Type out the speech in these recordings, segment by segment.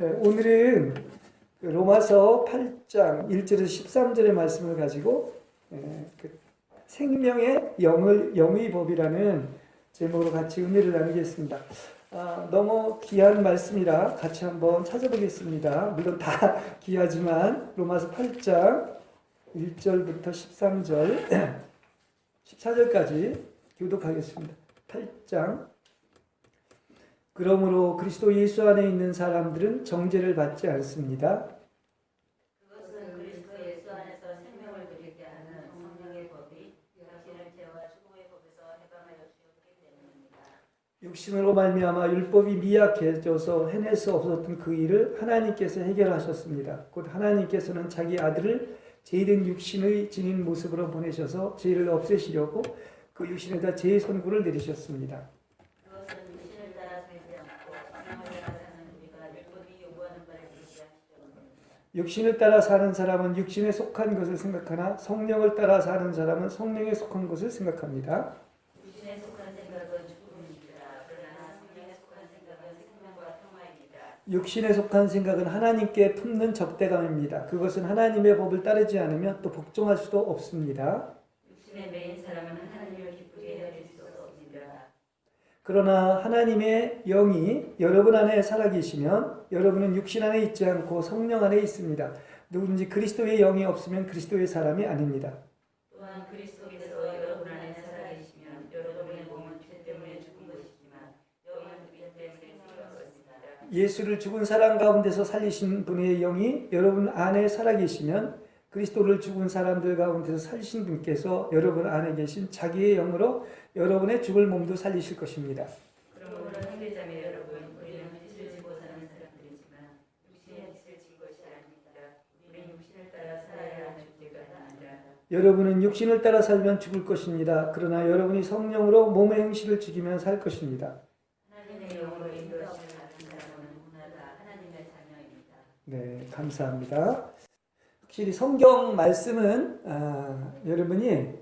네, 오늘은 로마서 8장 1절에서 13절의 말씀을 가지고 생명의 영의 법이라는 제목으로 같이 은혜를 나누겠습니다. 너무 귀한 말씀이라 같이 한번 찾아보겠습니다. 물론 다 귀하지만 로마서 8장 1절부터 13절 14절까지 교독하겠습니다. 8장. 그러므로 그리스도 예수 안에 있는 사람들은 정죄를 받지 않습니다. 그것은 그리스도 예수 안에서 생명을 누리게 하는 성령의 법이 육신을 죄와 죽음의 법에서 해방하여 주었기 때문입니다. 육신으로 말미암아 율법이 미약해져서 해낼 수 없었던 그 일을 하나님께서 해결하셨습니다. 곧 하나님께서는 자기 아들을 죄된 육신의 지닌 모습으로 보내셔서 죄를 없애시려고 그 육신에다 죄의 선고를 내리셨습니다. 육신을 따라 사는 사람은 육신에 속한 것을 생각하나 성령을 따라 사는 사람은 성령에 속한 것을 생각합니다. 육신에 속한 생각은 죽음입니다. 그러나 성령에 속한 생각은 생명과 평화입니다. 육신에 속한 생각은 하나님께 품는 적대감입니다. 그것은 하나님의 법을 따르지 않으면 또 복종할 수도 없습니다. 육신에 매인 사람은 하나님을 기쁘게 해드릴 수 없습니다. 그러나 하나님의 영이 여러분 안에 살아계시면 여러분은 육신 안에 있지 않고 성령 안에 있습니다. 누구든지 그리스도의 영이 없으면 그리스도의 사람이 아닙니다. 또한 그리스도께서 여러분 안에 살아계시면 여러분의 몸은 죄 때문에 죽은 것이지만 영은 의 때문에 생명한 것입니다. 예수를 죽은 사람 가운데서 살리신 분의 영이 여러분 안에 살아계시면 그리스도를 죽은 사람들 가운데서 살리신 분께서 여러분 안에 계신 자기의 영으로 여러분의 죽을 몸도 살리실 것입니다. 그러므로 형제자매 여러분, 우리는 빛을 지고 사는 사람들이지만 육신의 빛을 진 것이 아닙니다. 우리는 육신을 따라 살아야 할 죄가 아니라. 여러분은 육신을 따라 살면 죽을 것입니다. 그러나 여러분이 성령으로 몸의 행실을 죽이면 살 것입니다. 하나님의 영으로 인도하심을 받은 사람은 문화다 하나님의 자녀입니다. 네, 감사합니다. 확실히 성경 말씀은 여러분이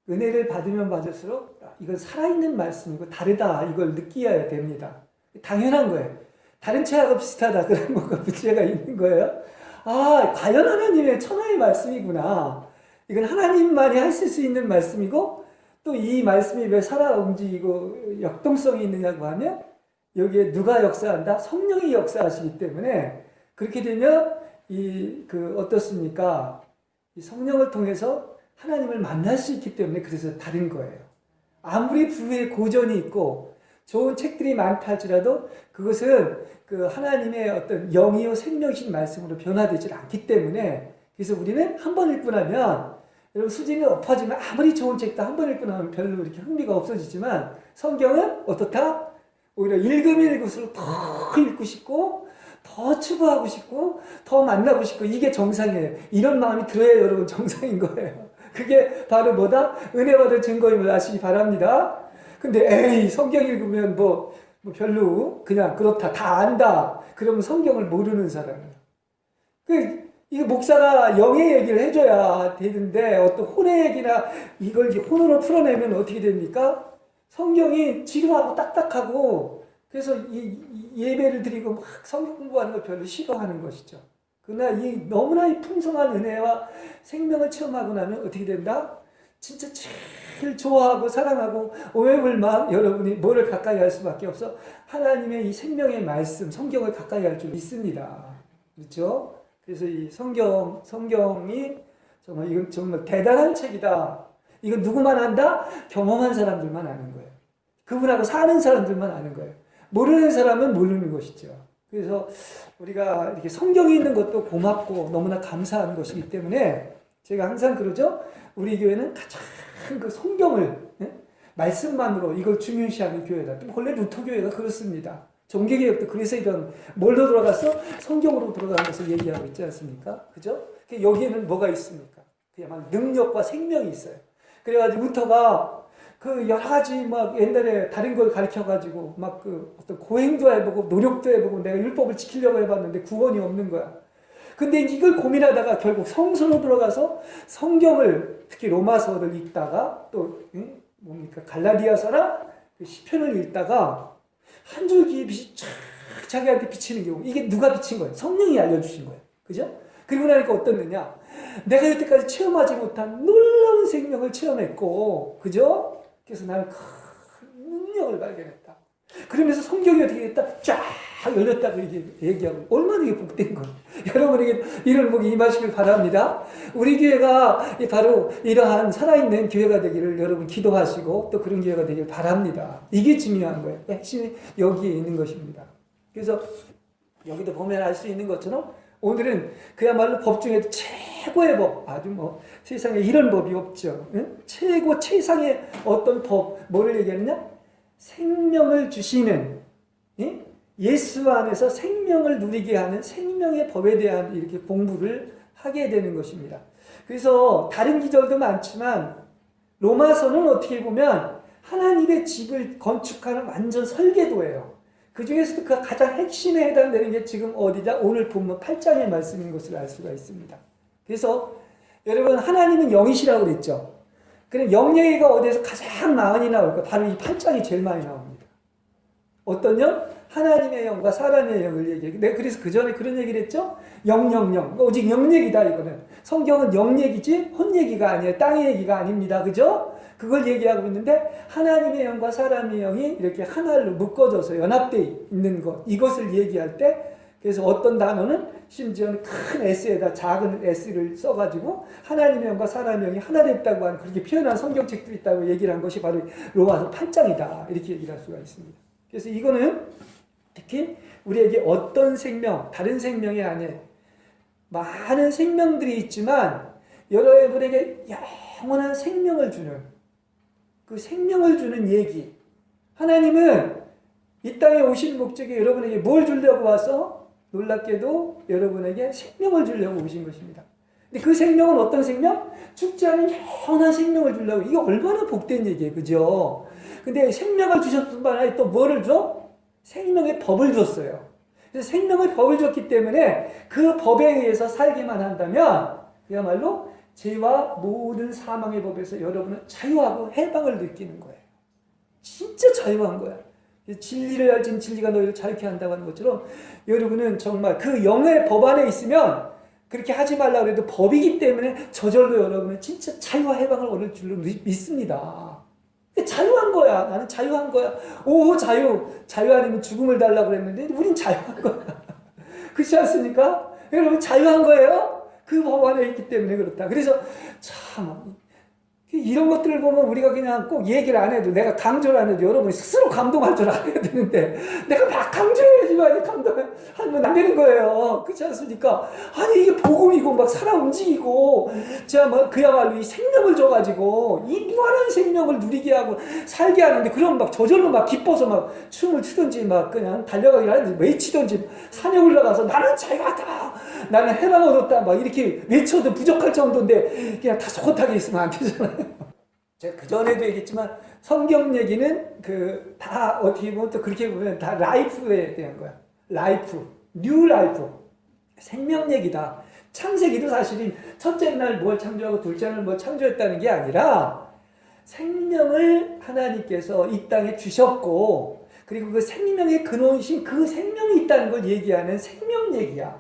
은혜를 받으면 받을수록 이건 살아있는 말씀이고 다르다 이걸 느껴야 됩니다. 당연한 거예요. 다른 책하고 비슷하다 그런 뭔가 문제가 있는 거예요. 과연 하나님의 천하의 말씀이구나. 이건 하나님만이 하실 수 있는 말씀이고 또 이 말씀이 왜 살아 움직이고 역동성이 있느냐고 하면 여기에 누가 역사한다? 성령이 역사하시기 때문에 그렇게 되면 어떻습니까? 이 성령을 통해서 하나님을 만날 수 있기 때문에 그래서 다른 거예요. 아무리 부의 고전이 있고 좋은 책들이 많다 할지라도 그것은 그 하나님의 어떤 영이요 생명이신 말씀으로 변화되지 않기 때문에 그래서 우리는 한 번 읽고 나면 여러분 수준이 높아지면 아무리 좋은 책도 한 번 읽고 나면 별로 이렇게 흥미가 없어지지만 성경은 어떻다? 오히려 읽으면 읽을수록 더 읽고 싶고 더 추구하고 싶고 더 만나고 싶고 이게 정상이에요. 이런 마음이 들어야 여러분 정상인 거예요. 그게 바로 뭐다? 은혜 받을 증거임을 아시기 바랍니다. 근데 에이 성경 읽으면 뭐 별로 그냥 그렇다 다 안다. 그러면 성경을 모르는 사람이에요. 이 목사가 영의 얘기를 해줘야 되는데 어떤 혼의 얘기나 이걸 혼으로 풀어내면 어떻게 됩니까? 성경이 지루하고 딱딱하고 그래서 이 예배를 드리고 막 성경 공부하는 걸 별로 싫어하는 것이죠. 그러나 이 너무나 이 풍성한 은혜와 생명을 체험하고 나면 어떻게 된다? 진짜 제일 좋아하고 사랑하고 오매불망 여러분이 뭐를 가까이 할 수밖에 없어? 하나님의 이 생명의 말씀, 성경을 가까이 할 줄 믿습니다. 그렇죠? 그래서 이 성경이 정말 이건 정말 대단한 책이다. 이건 누구만 안다? 경험한 사람들만 아는 거예요. 그분하고 사는 사람들만 아는 거예요. 모르는 사람은 모르는 것이죠. 그래서 우리가 이렇게 성경이 있는 것도 고맙고 너무나 감사한 것이기 때문에 제가 항상 그러죠. 우리 교회는 가장 그 성경을 말씀만으로 이걸 중요시하는 교회다. 원래 루터 교회가 그렇습니다. 종교개혁도 그래서 이런 뭘로 들어갔어? 성경으로 들어가는 것을 얘기하고 있지 않습니까? 그죠? 여기에는 뭐가 있습니까? 그냥 능력과 생명이 있어요. 그래가지고 루터가 그 여러 가지 막 옛날에 다른 걸 가르쳐가지고 막 그 어떤 고행도 해보고 노력도 해보고 내가 율법을 지키려고 해봤는데 구원이 없는 거야. 근데 이걸 고민하다가 결국 성서로 들어가서 성경을 특히 로마서를 읽다가 또 뭡니까 갈라디아서나 시편을 읽다가 한 줄기 빛이 쫙 자기한테 비치는 경우, 이게 누가 비친 거예요? 성령이 알려주신 거예요. 그죠? 그리고 나니까 어떻느냐? 내가 여태까지 체험하지 못한 놀라운 생명을 체험했고, 그죠? 그래서 나는 큰 능력을 발견했다. 그러면서 성경이 어떻게 됐다? 쫙 열렸다고 얘기하고, 얼마나 이게 복된 거예요. 여러분에게 이런 복이 임하시길 바랍니다. 우리 교회가 바로 이러한 살아있는 교회가 되기를 여러분 기도하시고, 또 그런 교회가 되길 바랍니다. 이게 중요한 거예요. 핵심이 여기에 있는 것입니다. 그래서 여기도 보면 알 수 있는 것처럼 오늘은 그야말로 법 중에도 최고의 법, 아주 뭐 세상에 이런 법이 없죠. 응? 최고 최상의 어떤 법, 뭐를 얘기하느냐? 생명을 주시는, 예? 예수 안에서 생명을 누리게 하는 생명의 법에 대한 이렇게 공부를 하게 되는 것입니다. 그래서 다른 기절도 많지만 로마서는 어떻게 보면 하나님의 집을 건축하는 완전 설계도예요. 그 중에서도 그 가장 핵심에 해당되는 게 지금 어디다? 오늘 본문 8장의 말씀인 것을 알 수가 있습니다. 그래서 여러분, 하나님은 영이시라고 그랬죠. 그럼 영 얘기가 어디에서 가장 많이 나올까? 바로 이 8장이 제일 많이 나옵니다. 어떤 영? 하나님의 영과 사람의 영을 얘기해요. 내가 그래서 그 전에 그런 얘기를 했죠? 영. 오직 영 얘기다, 이거는. 성경은 영 얘기지, 혼 얘기가 아니에요. 땅의 얘기가 아닙니다. 그죠? 그걸 얘기하고 있는데, 하나님의 영과 사람의 영이 이렇게 하나로 묶어져서 연합되어 있는 것, 이것을 얘기할 때, 그래서 어떤 단어는 심지어는 큰 S에다 작은 S를 써가지고 하나님의 영과 사람의 영이 하나 됐다고 하는 그렇게 표현한 성경책도 있다고 얘기를 한 것이 바로 로마서 8장이다. 이렇게 얘기를 할 수가 있습니다. 그래서 이거는 특히 우리에게 어떤 생명, 다른 생명이 아닌 많은 생명들이 있지만 여러분에게 영원한 생명을 주는, 그 생명을 주는 얘기. 하나님은 이 땅에 오신 목적이 여러분에게 뭘 주려고 와서? 놀랍게도 여러분에게 생명을 주려고 오신 것입니다. 근데 그 생명은 어떤 생명? 죽지 않은 영원한 생명을 주려고. 이게 얼마나 복된 얘기예요. 그죠? 근데 생명을 주셨을 뿐만 아니라 또 뭐를 줘? 생명의 법을 줬어요. 그래서 생명의 법을 줬기 때문에 그 법에 의해서 살기만 한다면 그야말로 죄와 모든 사망의 법에서 여러분은 자유하고 해방을 느끼는 거예요. 진짜 자유한 거야. 진리를 알지는 진리가 너희를 자유케 한다고 하는 것처럼 여러분은 정말 그 영의 법 안에 있으면 그렇게 하지 말라고 해도 법이기 때문에 저절로 여러분은 진짜 자유와 해방을 얻을 줄로 믿습니다. 자유한 거야. 나는 자유한 거야. 오, 자유 아니면 죽음을 달라고 그랬는데 우린 자유한 거야. 그렇지 않습니까? 여러분 자유한 거예요. 그 법 안에 있기 때문에 그렇다. 그래서 참 이런 것들을 보면 우리가 그냥 꼭 얘기를 안 해도, 내가 강조를 안 해도 여러분이 스스로 감동할 줄 알아야 되는데 내가 막 강조해야지만 감동하면 안 되는 거예요. 그렇지 않습니까? 아니 이게 복음이고 막 살아 움직이고 제가 뭐 그야말로 이 생명을 줘가지고 이 무한한 생명을 누리게 하고 살게 하는데, 그럼 막 저절로 막 기뻐서 막 춤을 추든지 막 그냥 달려가기를 하든지 외치든지 산에 올라가서 나는 자유하다, 나는 해방 얻었다 막 이렇게 외쳐도 부족할 정도인데 그냥 다소곳하게 있으면 안 되잖아요. 제가 그 전에도 얘기했지만 성경 얘기는 그 다 어떻게 보면 또 그렇게 보면 다 라이프에 대한 거야. 라이프, 뉴 라이프, 생명 얘기다. 창세기도 사실은 첫째 날 뭘 창조하고 둘째 날 뭘 창조했다는 게 아니라 생명을 하나님께서 이 땅에 주셨고, 그리고 그 생명의 근원이신 그 생명이 있다는 걸 얘기하는 생명 얘기야.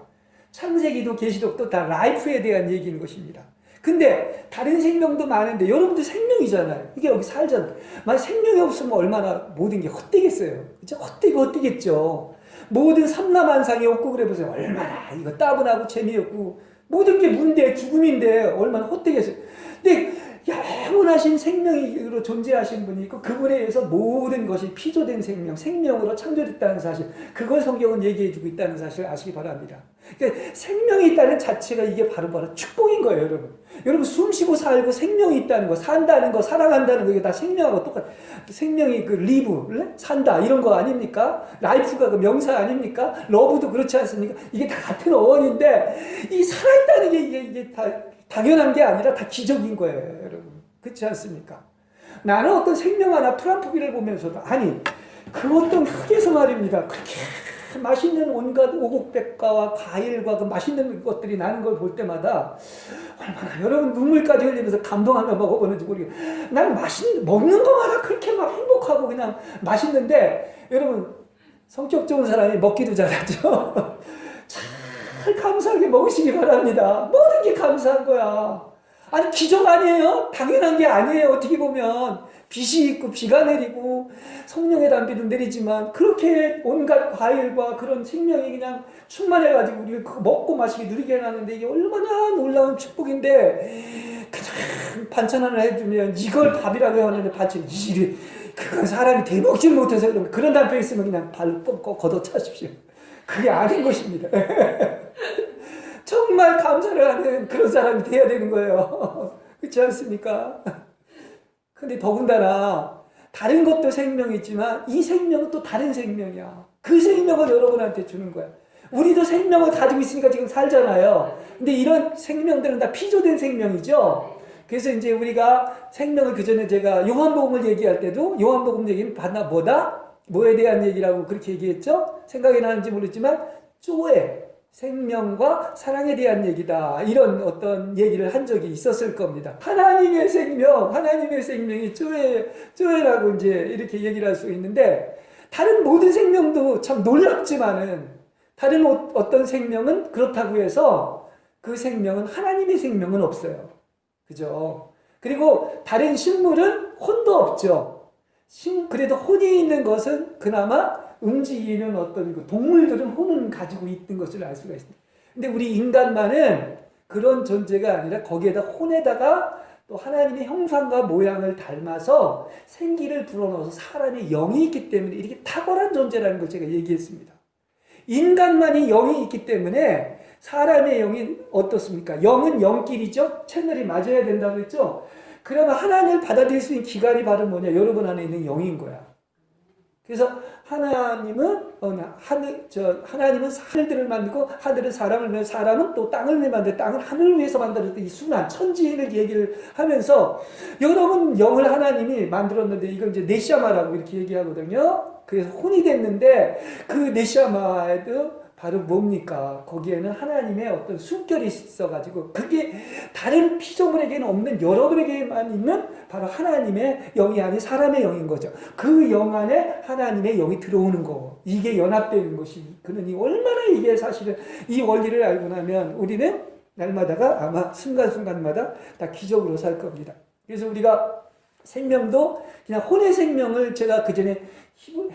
창세기도 계시록도 다 라이프에 대한 얘기인 것입니다. 근데 다른 생명도 많은데 여러분도 생명이잖아요. 이게 여기 살잖아요. 만약 생명이 없으면 얼마나 모든 게 헛되겠어요. 그죠? 헛되겠죠. 모든 삼라만상이 없고 그래 보세요. 얼마나 이거 따분하고 재미없고 모든 게 문제, 죽음인데 얼마나 헛되겠어요. 근데 영원하신 생명으로 존재하신 분이 있고 그분에 의해서 모든 것이 피조된 생명으로 창조됐다는 사실, 그걸 성경은 얘기해주고 있다는 사실을 아시기 바랍니다. 그러니까 생명이 있다는 자체가 이게 바로 축복인 거예요, 여러분. 여러분 숨쉬고 살고 생명이 있다는 거, 산다는 거, 사랑한다는 거, 이게 다 생명하고 똑같아. 생명이 그 리브, 산다 이런 거 아닙니까? 라이프가 그 명사 아닙니까? 러브도 그렇지 않습니까? 이게 다 같은 어원인데 이 살아있다는 게 이게 다 당연한 게 아니라 다 기적인 거예요, 여러분. 그렇지 않습니까? 나는 어떤 생명 하나 트럼프기를 보면서도, 아니 그 어떤 흙에서 말입니다. 그렇게 맛있는 온갖 오곡백과와 과일과 그 맛있는 것들이 나는 걸 볼 때마다 얼마나 여러분 눈물까지 흘리면서 감동하며 먹어보는지 모르겠어요. 나는 먹는 거마다 그렇게 막 행복하고 그냥 맛있는데, 여러분 성격 좋은 사람이 먹기도 잘하죠. 잘 감사하게 먹으시기 바랍니다. 모든 게 감사한 거야. 아니 기적 아니에요? 당연한 게 아니에요. 어떻게 보면 빛이 있고 비가 내리고 성령의 담비도 내리지만 그렇게 온갖 과일과 그런 생명이 그냥 충만해가지고 우리를 그거 먹고 마시게 누리게 해놨는데 이게 얼마나 놀라운 축복인데 그냥 반찬 하나 해주면 이걸 밥이라고 하는데 반찬 이리 그건 사람이 대먹질 못해서 그런 남편 있으면 그냥 발로 뻗고 걷어차십시오. 그게 아닌 것입니다. 정말 감사를 하는 그런 사람이 되어야 되는 거예요. 그렇지 않습니까? 근데 더군다나 다른 것도 생명이지만 이 생명은 또 다른 생명이야. 그 생명을 여러분한테 주는 거야. 우리도 생명을 가지고 있으니까 지금 살잖아요. 근데 이런 생명들은 다 피조된 생명이죠. 그래서 이제 우리가 생명을 그전에 제가 요한복음을 얘기할 때도 요한복음 얘기는 뭐에 대한 얘기라고 그렇게 얘기했죠? 생각이 나는지 모르지만 쪼에 생명과 사랑에 대한 얘기다. 이런 어떤 얘기를 한 적이 있었을 겁니다. 하나님의 생명이 쪼에라고 이제 이렇게 얘기를 할 수 있는데 다른 모든 생명도 참 놀랍지만은 다른 어떤 생명은 그렇다고 해서 그 생명은 하나님의 생명은 없어요. 그죠? 그리고 다른 식물은 혼도 없죠. 그래도 혼이 있는 것은 그나마 움직이는 어떤 동물들은 혼은 가지고 있는 것을 알 수가 있습니다. 근데 우리 인간만은 그런 존재가 아니라 거기에다 혼에다가 또 하나님의 형상과 모양을 닮아서 생기를 불어넣어서 사람의 영이 있기 때문에 이렇게 탁월한 존재라는 걸 제가 얘기했습니다. 인간만이 영이 있기 때문에 사람의 영이 어떻습니까? 영은 영끼리죠? 채널이 맞아야 된다고 했죠? 그러면 하나님을 받아들일 수 있는 기관이 바로 뭐냐? 여러분 안에 있는 영인 거야. 그래서 하나님은 하나님은 하늘들을 만들고 하늘은 사람을 만들고 사람은 또 땅을 만들고 땅을 하늘을 위해서 만들었던 이 순환 천지를 얘기를 하면서 여러분 영을 하나님이 만들었는데 이걸 이제 네샤마라고 이렇게 얘기하거든요. 그래서 혼이 됐는데 그 네샤마에도 바로 뭡니까? 거기에는 하나님의 어떤 숨결이 있어가지고 그게 다른 피조물에게는 없는 여러분에게만 있는 바로 하나님의 영이 아닌 사람의 영인 거죠. 그 영 안에 하나님의 영이 들어오는 거. 이게 연합되는 것이. 그러니 얼마나 이게 사실은 이 원리를 알고 나면 우리는 날마다가 아마 순간순간마다 다 기적으로 살 겁니다. 그래서 우리가 생명도 그냥 혼의 생명을 제가 그전에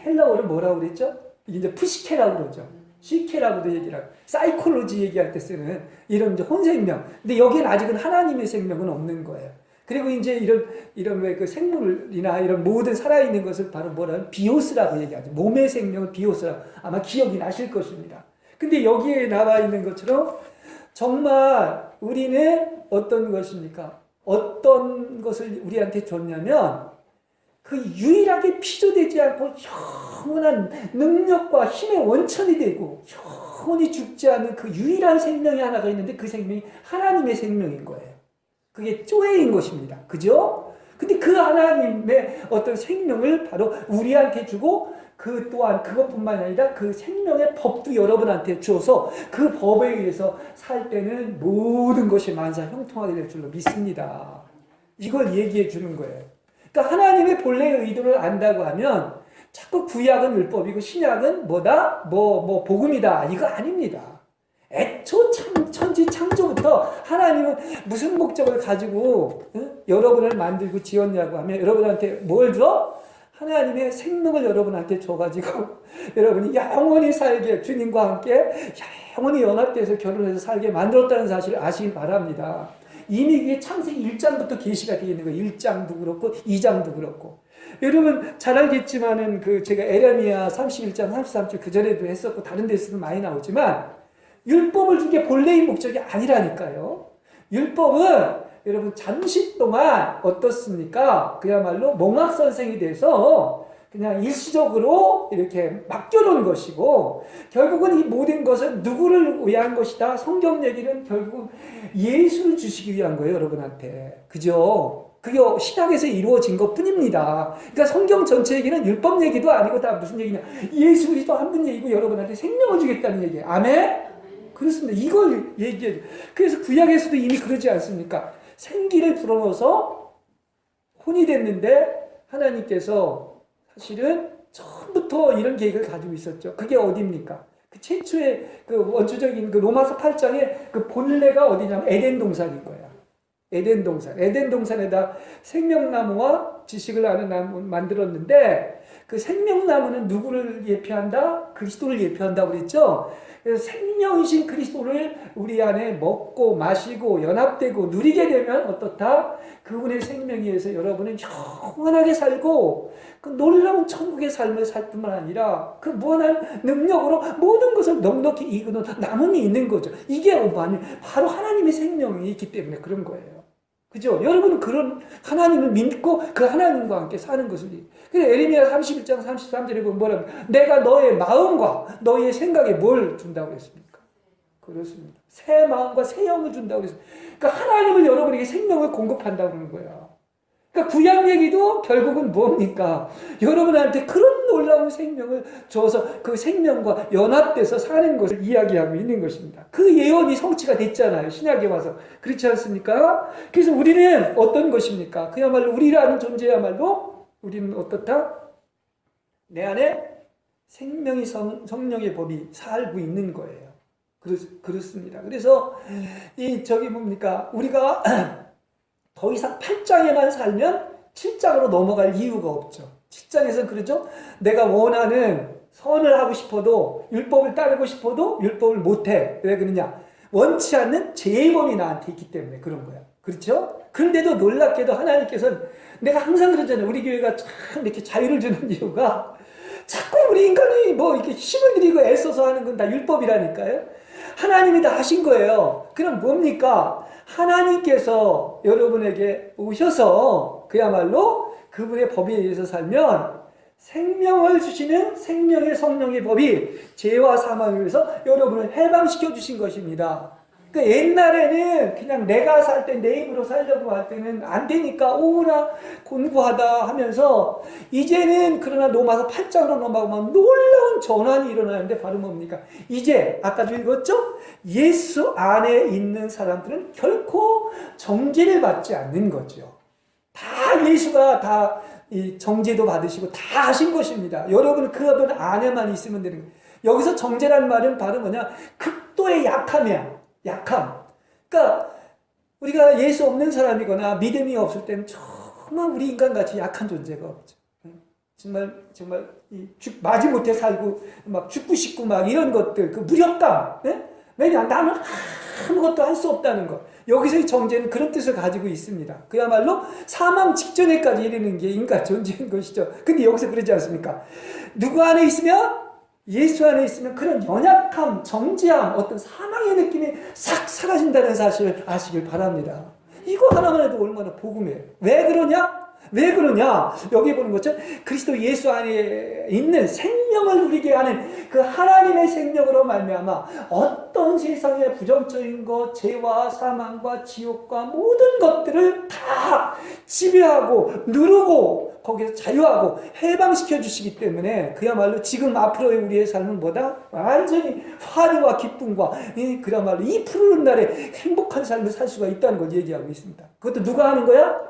헬라어를 뭐라고 그랬죠? 이제 푸시케라고 그러죠. 시케라고도 얘기를 하고 사이콜로지 얘기할 때 쓰는 이런 이제 혼생명. 근데 여기는 아직은 하나님의 생명은 없는 거예요. 그리고 이제 이런 왜 그 생물이나 이런 모든 살아있는 것을 바로 비오스라고 얘기하죠. 몸의 생명을 비오스라고 아마 기억이 나실 것입니다. 근데 여기에 나와 있는 것처럼 정말 우리는 어떤 것입니까? 어떤 것을 우리한테 줬냐면 그 유일하게 피조되지 않고 영원한 능력과 힘의 원천이 되고 영원히 죽지 않는 그 유일한 생명이 하나가 있는데 그 생명이 하나님의 생명인 거예요. 그게 쪼에인 것입니다. 그죠? 근데 그 하나님의 어떤 생명을 바로 우리한테 주고 그 또한 그것뿐만 아니라 그 생명의 법도 여러분한테 주어서 그 법에 의해서 살 때는 모든 것이 만사 형통하게 될 줄로 믿습니다. 이걸 얘기해 주는 거예요. 그러니까 하나님의 본래의 의도를 안다고 하면 자꾸 구약은 율법이고 신약은 복음이다. 이거 아닙니다. 애초 천지 창조부터 하나님은 무슨 목적을 가지고 여러분을 만들고 지었냐고 하면 여러분한테 뭘 줘? 하나님의 생명을 여러분한테 줘가지고 여러분이 영원히 살게 주님과 함께 영원히 연합돼서 결혼해서 살게 만들었다는 사실을 아시기 바랍니다. 이미 이게 창세기 1장부터 계시가 되어 있는 거예요. 1장도 그렇고 2장도 그렇고. 여러분 잘 알겠지만은 제가 에레미야 31장 33절 그전에도 했었고 다른 데서도 많이 나오지만 율법을 준 게 본래의 목적이 아니라니까요. 율법은 여러분 잠시 동안 어떻습니까? 그야말로 몽학선생이 돼서 그냥 일시적으로 이렇게 맡겨놓은 것이고 결국은 이 모든 것은 누구를 위한 것이다. 성경 얘기는 결국 예수를 주시기 위한 거예요. 여러분한테. 그죠? 그게 신약에서 이루어진 것뿐입니다. 그러니까 성경 전체 얘기는 율법 얘기도 아니고 다 무슨 얘기냐. 예수 그리스도 한 분 얘기고 여러분한테 생명을 주겠다는 얘기예요. 아멘? 그렇습니다. 이걸 얘기해요. 그래서 구약에서도 이미 그러지 않습니까? 생기를 불어넣어서 혼이 됐는데 하나님께서 사실은 처음부터 이런 계획을 가지고 있었죠. 그게 어디입니까? 그 최초의 그 원초적인 그 로마서 8장의 그 본래가 어디냐면 에덴 동산인 거야. 에덴 동산. 에덴 동산에다 생명나무와 지식을 아는 나무 만들었는데 그 생명나무는 누구를 예표한다? 그리스도를 예표한다고 그랬죠? 그래서 생명이신 그리스도를 우리 안에 먹고 마시고 연합되고 누리게 되면 어떻다? 그분의 생명에 의해서 여러분은 영원하게 살고 그 놀라운 천국의 삶을 살 뿐만 아니라 그 무한한 능력으로 모든 것을 넉넉히 이기는 남음이 있는 거죠. 이게 바로 하나님의 생명이 있기 때문에 그런 거예요. 그죠? 여러분은 그런 하나님을 믿고 그 하나님과 함께 사는 것을. 그래서 에레미야 31장 33절에 보면 뭐라고? 내가 너의 마음과 너의 생각에 뭘 준다고 했습니까? 그렇습니다. 새 마음과 새 영을 준다고 했습니다. 그러니까 하나님을 여러분에게 생명을 공급한다고 하는 거예요. 그러니까 구약 얘기도 결국은 뭡니까? 여러분한테 그런 놀라운 생명을 줘서 그 생명과 연합돼서 사는 것을 이야기하고 있는 것입니다. 그 예언이 성취가 됐잖아요. 신약에 와서. 그렇지 않습니까? 그래서 우리는 어떤 것입니까? 그야말로 우리라는 존재야말로 우리는 어떻다? 내 안에 생명이 성령의 법이 살고 있는 거예요. 그렇습니다. 그래서 뭡니까? 우리가 더 이상 8장에만 살면 7장으로 넘어갈 이유가 없죠. 7장에서는 그러죠. 내가 원하는 선을 하고 싶어도 율법을 따르고 싶어도 율법을 못해. 왜 그러냐? 원치 않는 죄의범이 나한테 있기 때문에 그런 거야. 그렇죠? 그런데도 놀랍게도 하나님께서는 내가 항상 그러잖아요. 우리 교회가 참 이렇게 자유를 주는 이유가 자꾸 우리 인간이 뭐 이렇게 힘을 들이고 애써서 하는 건 다 율법이라니까요. 하나님이 다 하신 거예요. 그럼 뭡니까? 하나님께서 여러분에게 오셔서 그야말로 그분의 법에 의해서 살면 생명을 주시는 생명의 성령의 법이 죄와 사망을 위해서 여러분을 해방시켜 주신 것입니다. 그러니까 옛날에는 그냥 내가 살 때 내 입으로 살려고 할 때는 안 되니까 오라 곤고하다 하면서 이제는 그러나 로마서 8장으로 넘어가면 놀라운 전환이 일어나는데 바로 뭡니까? 이제 아까도 읽었죠? 예수 안에 있는 사람들은 결코 정죄를 받지 않는 거죠. 다 예수가 다 이 정죄도 받으시고 다 하신 것입니다. 여러분은 그분 안에만 있으면 되는 거예요. 여기서 정죄란 말은 바로 뭐냐? 극도의 약함이야. 약함. 그러니까 우리가 예수 없는 사람이거나 믿음이 없을 때는 정말 우리 인간같이 약한 존재가 없죠. 정말 마지못해 살고 막 죽고 싶고 막 이런 것들, 그 무력감. 네? 왜냐? 나는 아무것도 할 수 없다는 것. 여기서의 정죄는 그런 뜻을 가지고 있습니다. 그야말로 사망 직전에까지 이르는 게 인간 존재인 것이죠. 근데 여기서 그러지 않습니까? 누구 안에 있으면? 예수 안에 있으면 그런 연약함, 정죄함, 어떤 사망의 느낌이 싹 사라진다는 사실을 아시길 바랍니다. 이거 하나만 해도 얼마나 복음이에요. 왜 그러냐? 왜 그러냐? 여기 보는 것처럼 그리스도 예수 안에 있는 생명을 누리게 하는 그 하나님의 생명으로 말미암아 어떤 세상의 부정적인 것, 죄와 사망과 지옥과 모든 것들을 다 지배하고 누르고 거기서 자유하고 해방시켜 주시기 때문에 그야말로 지금 앞으로의 우리의 삶은 뭐다? 완전히 화려와 기쁨과 그야말로 이 푸르른 날에 행복한 삶을 살 수가 있다는 걸 얘기하고 있습니다. 그것도 누가 하는 거야?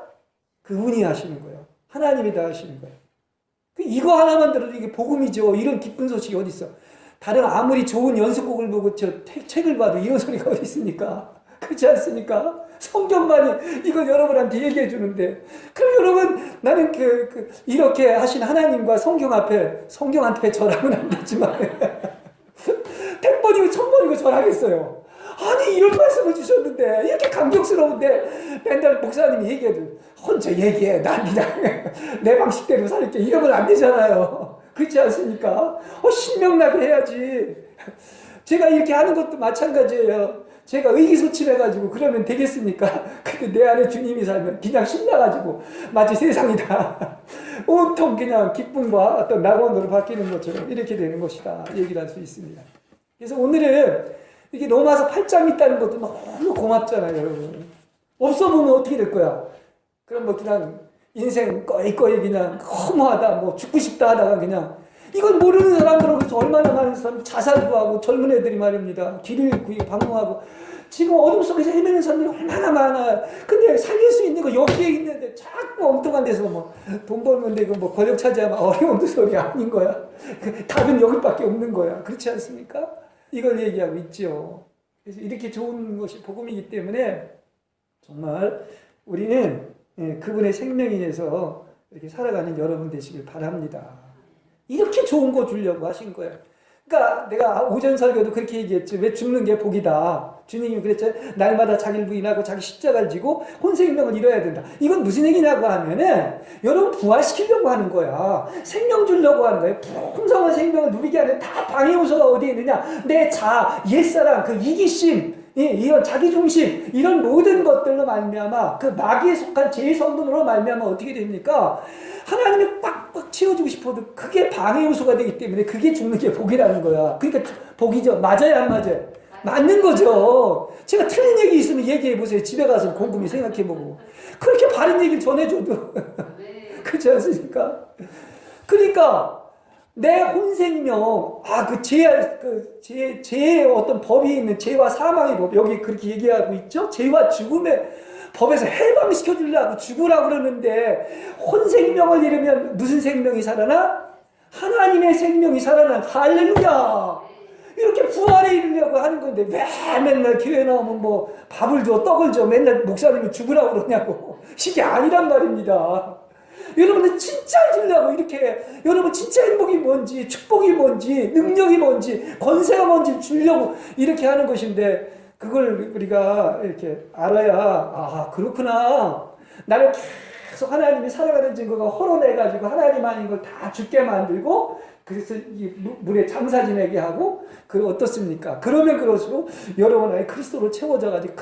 그분이 하시는 거예요. 하나님이 다 하시는 거예요. 이거 하나만 들어도 이게 복음이죠. 이런 기쁜 소식이 어디 있어? 다른 아무리 좋은 연습곡을 보고 책을 봐도 이런 소리가 어디 있습니까? 그렇지 않습니까? 성경만이 이걸 여러분한테 얘기해 주는데, 그럼 여러분 나는 이렇게 하신 하나님과 성경한테 절하면 안 되지만 100번이고 1000번이고 절하겠어요. 아니 이런 말씀을 주셨는데 이렇게 감격스러운데 맨날 목사님이 얘기해도 혼자 얘기해. 난 그냥 내 방식대로 살게. 이러면 안 되잖아요. 그렇지 않습니까? 신명나게 해야지. 제가 이렇게 하는 것도 마찬가지예요. 제가 의기소침해가지고 그러면 되겠습니까? 근데 내 안에 주님이 살면 그냥 신나가지고 마치 세상이 다 온통 그냥 기쁨과 어떤 낙원으로 바뀌는 것처럼 이렇게 되는 것이다. 얘기를 할 수 있습니다. 그래서 오늘은 이게 로마서 8장 있다는 것도 너무 고맙잖아요, 여러분. 없어보면 어떻게 될 거야? 그럼 그냥 인생 꺼이꺼이 그냥 허무하다, 죽고 싶다 하다가 그냥 이걸 모르는 사람들은 그래서 얼마나 많은 사람 자살도 하고 젊은 애들이 말입니다. 길을 방황하고 지금 어둠 속에서 헤매는 사람들이 얼마나 많아요. 근데 살릴 수 있는 거 여기에 있는데 자꾸 엉뚱한 데서 뭐 돈 벌면 되고 뭐 권력 차지하면 어려운 소리 아닌 거야. 답은 여기밖에 없는 거야. 그렇지 않습니까? 이걸 얘기하고 있죠. 그래서 이렇게 좋은 것이 복음이기 때문에 정말 우리는 그분의 생명 인해서 이렇게 살아가는 여러분 되시길 바랍니다. 이렇게 좋은 거 주려고 하신 거예요. 그러니까 내가 오전 설교도 그렇게 얘기했죠. 왜 죽는 게 복이다. 주님이 그랬죠. 날마다 자기를 부인하고 자기 십자가를 지고 혼생명을 이뤄야 된다. 이건 무슨 얘기냐고 하면은 여러분 부활시키려고 하는 거야. 생명 주려고 하는 거예요. 풍성한 생명을 누리게 하는 다 방해 요소가 어디에 있느냐. 내 옛사람, 그 이기심, 이런 자기중심, 이런 모든 것들로 말미암아 그 마귀에 속한 제2성분으로 말미암아 어떻게 됩니까? 하나님이 꽉꽉 채워주고 싶어도 그게 방해 요소가 되기 때문에 그게 죽는 게 복이라는 거야. 그러니까 복이죠. 맞아요, 안 맞아요? 맞는 거죠. 제가 틀린 얘기 있으면 얘기해 보세요. 집에 가서 곰곰이 생각해 보고. 그렇게 바른 얘기를 전해줘도 그렇지 않습니까? 그러니까 내 혼생명, 죄의 어떤 법이 있는 죄와 사망의 법, 여기 그렇게 얘기하고 있죠? 죄와 죽음의 법에서 해방시켜 주려고 죽으라고 그러는데, 혼생명을 잃으면 무슨 생명이 살아나? 하나님의 생명이 살아나. 할렐루야! 이렇게 부활에 이르려고 하는 건데, 왜 맨날 교회 나오면 뭐 밥을 줘, 떡을 줘, 맨날 목사님이 죽으라고 그러냐고. 이게 아니란 말입니다. 여러분들 진짜 주려고 이렇게 여러분 진짜 행복이 뭔지 축복이 뭔지 능력이 뭔지 권세가 뭔지 주려고 이렇게 하는 것인데 그걸 우리가 이렇게 알아야 그렇구나. 나를 계속 하나님이 살아가는 증거가 허론해가지고 하나님 아닌 걸 다 죽게 만들고 그래서 이 물에 장사 지내게 하고 그 어떻습니까? 그러면 그럴수록 여러분 안에 그리스도로 채워져가지고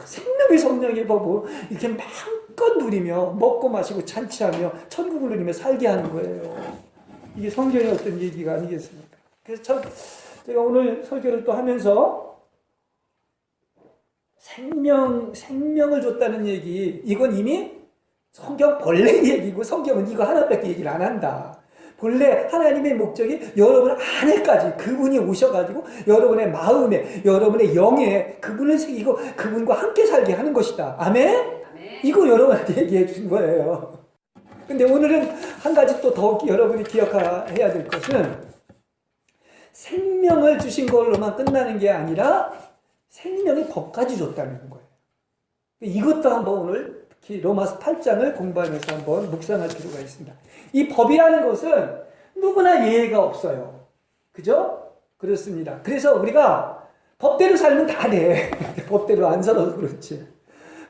생명의 성령의 법을 이렇게 마음껏 누리며 먹고 마시고 잔치하며 천국을 누리며 살게 하는 거예요. 이게 성경의 어떤 얘기가 아니겠습니까? 그래서 제가 오늘 설교를 또 하면서 생명을 줬다는 얘기, 이건 이미 성경 본래 얘기고 성경은 이거 하나밖에 얘기를 안 한다. 본래 하나님의 목적이 여러분 안에까지 그분이 오셔가지고 여러분의 마음에 여러분의 영에 그분을 새기고 그분과 함께 살게 하는 것이다. 아멘? 이거 여러분한테 얘기해 준 거예요. 근데 오늘은 한 가지 또 더욱 여러분이 기억해야 될 것은 생명을 주신 걸로만 끝나는 게 아니라 생명의 법까지 줬다는 거예요. 이것도 한번 오늘 특히 로마서 8장을 공부하면서 한번 묵상할 필요가 있습니다. 이 법이라는 것은 누구나 예외가 없어요. 그죠? 그렇습니다. 그래서 우리가 법대로 살면 다 돼. 법대로 안 살아서 그렇지.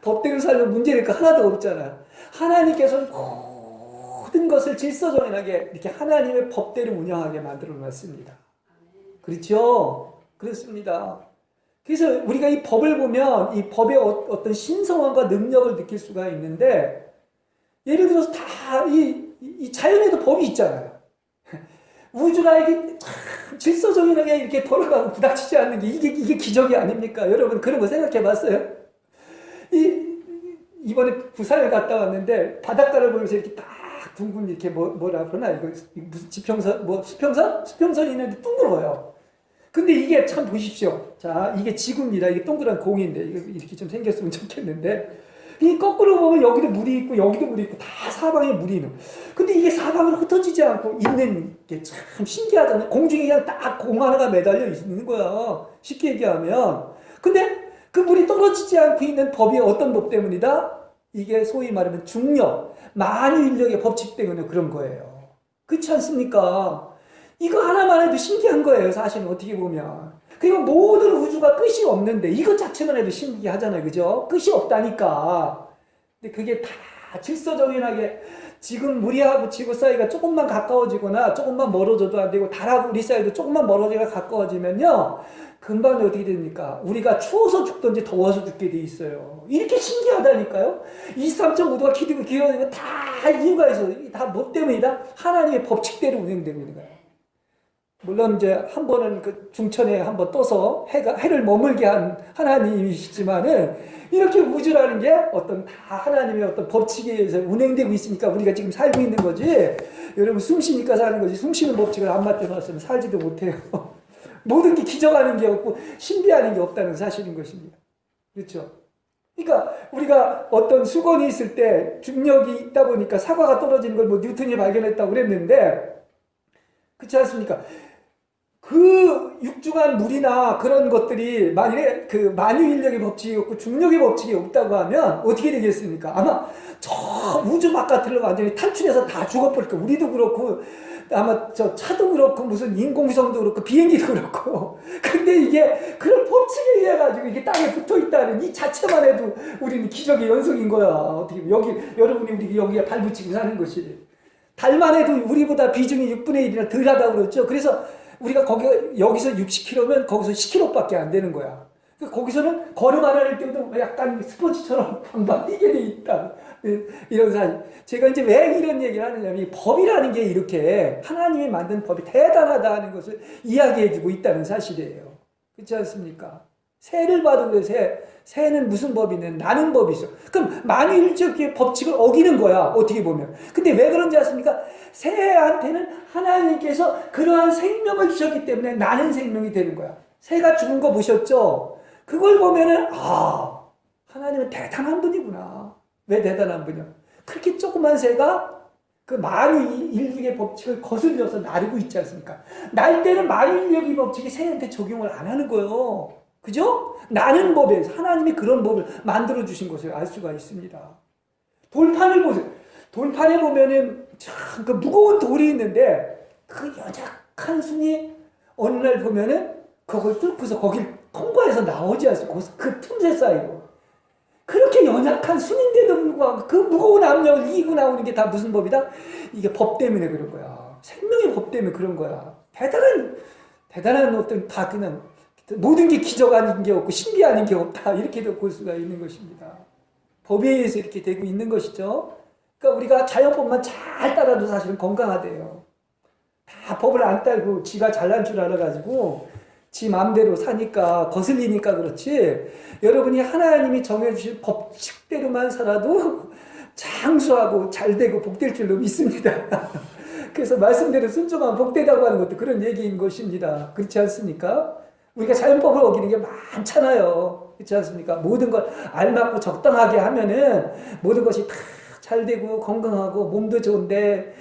법대로 살면 문제될 거 하나도 없잖아. 하나님께서는 모든 것을 질서정연하게 이렇게 하나님의 법대로 운영하게 만들어 놨습니다. 그렇죠? 그렇습니다. 그래서 우리가 이 법을 보면 이 법의 어떤 신성함과 능력을 느낄 수가 있는데, 예를 들어서 다 이 자연에도 법이 있잖아요. 우주가 이게 질서정연하게 이렇게 돌아가고 부닥치지 않는 게 이게 기적이 아닙니까? 여러분 그런 거 생각해 봤어요? 이번에 부산을 갔다 왔는데 바닷가를 보면서 이렇게 딱 둥근 이렇게 뭐라 그러나 이거 무슨 지평선 수평선이 있는데 둥그러요. 근데 이게 참 보십시오. 자, 이게 지구입니다. 이게 동그란 공인데 이렇게 좀 생겼으면 좋겠는데 이 거꾸로 보면 여기도 물이 있고 여기도 물이 있고 다 사방에 물이 있는. 근데 이게 사방으로 흩어지지 않고 있는 게 참 신기하잖아요. 공중에 그냥 딱 공 하나가 매달려 있는 거야. 쉽게 얘기하면. 근데 그 물이 떨어지지 않고 있는 법이 어떤 법 때문이다? 이게 소위 말하면 중력, 만유인력의 법칙 때문에 그런 거예요. 그렇지 않습니까? 이거 하나만 해도 신기한 거예요. 사실은 어떻게 보면. 그리고 모든 우주가 끝이 없는데 이것 자체만 해도 신기하잖아요. 그죠? 끝이 없다니까. 근데 그게 다 질서정연하게 지금 우리하고 지구 사이가 조금만 가까워지거나 조금만 멀어져도 안 되고 달하고 우리 사이도 조금만 멀어지거나 가까워지면요. 금방 어떻게 됩니까? 우리가 추워서 죽든지 더워서 죽게 돼 있어요. 이렇게 신기하다니까요. 23.5도가 기울어지면 다 이유가 있어요. 다 뭐 때문이다? 하나님의 법칙대로 운영되고 있는 거예요. 물론 이제 한 번은 그 중천에 한번 떠서 해를 머물게 한 하나님이시지만은 이렇게 우주라는 게 어떤 다 하나님의 어떤 법칙에 의해서 운행되고 있으니까 우리가 지금 살고 있는 거지. 여러분 숨 쉬니까 사는 거지. 숨 쉬는 법칙을 안 맞춰놨으면 살지도 못해요. 모든 게 기적하는 게 없고 신비하는 게 없다는 사실인 것입니다. 그렇죠? 그러니까 우리가 어떤 수건이 있을 때 중력이 있다 보니까 사과가 떨어지는 걸 뭐 뉴턴이 발견했다고 그랬는데 그렇지 않습니까? 그 육중한 물이나 그런 것들이 만일에 그 만유인력의 법칙이 없고 중력의 법칙이 없다고 하면 어떻게 되겠습니까? 아마 저 우주 바깥으로 완전히 탈출해서 다 죽어버릴 거예요. 우리도 그렇고 아마 저 차도 그렇고 무슨 인공위성도 그렇고 비행기도 그렇고. 근데 이게 그런 법칙에 의해 가지고 이게 땅에 붙어 있다는 이 자체만 해도 우리는 기적의 연속인 거야. 어떻게 여기 여러분이 우리 여기에 발 붙이고 사는 것이. 달만 해도 우리보다 비중이 6분의 1이나 덜 하다고 그랬죠. 그래서 우리가 여기서 60km면 거기서 10km밖에 안 되는 거야. 거기서는 걸음 하나를 뛰어도 약간 스포츠처럼 방방 뛰게 돼 있다. 이런 사실. 제가 이제 왜 이런 얘기를 하느냐면, 이 법이라는 게 이렇게 하나님이 만든 법이 대단하다는 것을 이야기해주고 있다는 사실이에요. 그렇지 않습니까? 새를 봐도 그래, 새는 무슨 법이 있는 나는 법이 있어. 그럼 만유인력의 법칙을 어기는 거야, 어떻게 보면. 근데 왜 그런지 아십니까? 새한테는 하나님께서 그러한 생명을 주셨기 때문에 나는 생명이 되는 거야. 새가 죽은 거 보셨죠? 그걸 보면은 하나님은 대단한 분이구나. 왜 대단한 분이야? 그렇게 조그만 새가 그 만유인력의 법칙을 거슬려서 나르고 있지 않습니까? 날 때는 만유인력의 법칙이 새한테 적용을 안 하는 거예요. 그죠? 나는 법에 하나님이 그런 법을 만들어 주신 것을 알 수가 있습니다. 돌판을 보세요. 돌판에 보면은 참 그 무거운 돌이 있는데 그 연약한 순이 어느 날 보면은 그걸 뚫고서 거길 통과해서 나오지 않습니까? 그 틈새 사이로. 그렇게 연약한 순인데도 불구하고 그 무거운 압력을 이기고 나오는 게 다 무슨 법이다? 이게 법 때문에 그런 거야. 생명의 법 때문에 그런 거야. 대단한 어떤 다 그냥 모든 게 기적 아닌 게 없고 신비 아닌 게 없다. 이렇게도 볼 수가 있는 것입니다. 법에 의해서 이렇게 되고 있는 것이죠. 그러니까 우리가 자연법만 잘 따라도 사실은 건강하대요. 다 법을 안 따르고 지가 잘난 줄 알아가지고 지 마음대로 사니까 거슬리니까 그렇지. 여러분이 하나님이 정해주신 법칙대로만 살아도 장수하고 잘되고 복될 줄로 믿습니다. 그래서 말씀대로 순종하면 복되다고 하는 것도 그런 얘기인 것입니다. 그렇지 않습니까? 우리가 자연법을 어기는 게 많잖아요. 그렇지 않습니까? 모든 걸 알맞고 적당하게 하면은 모든 것이 다 잘되고 건강하고 몸도 좋은데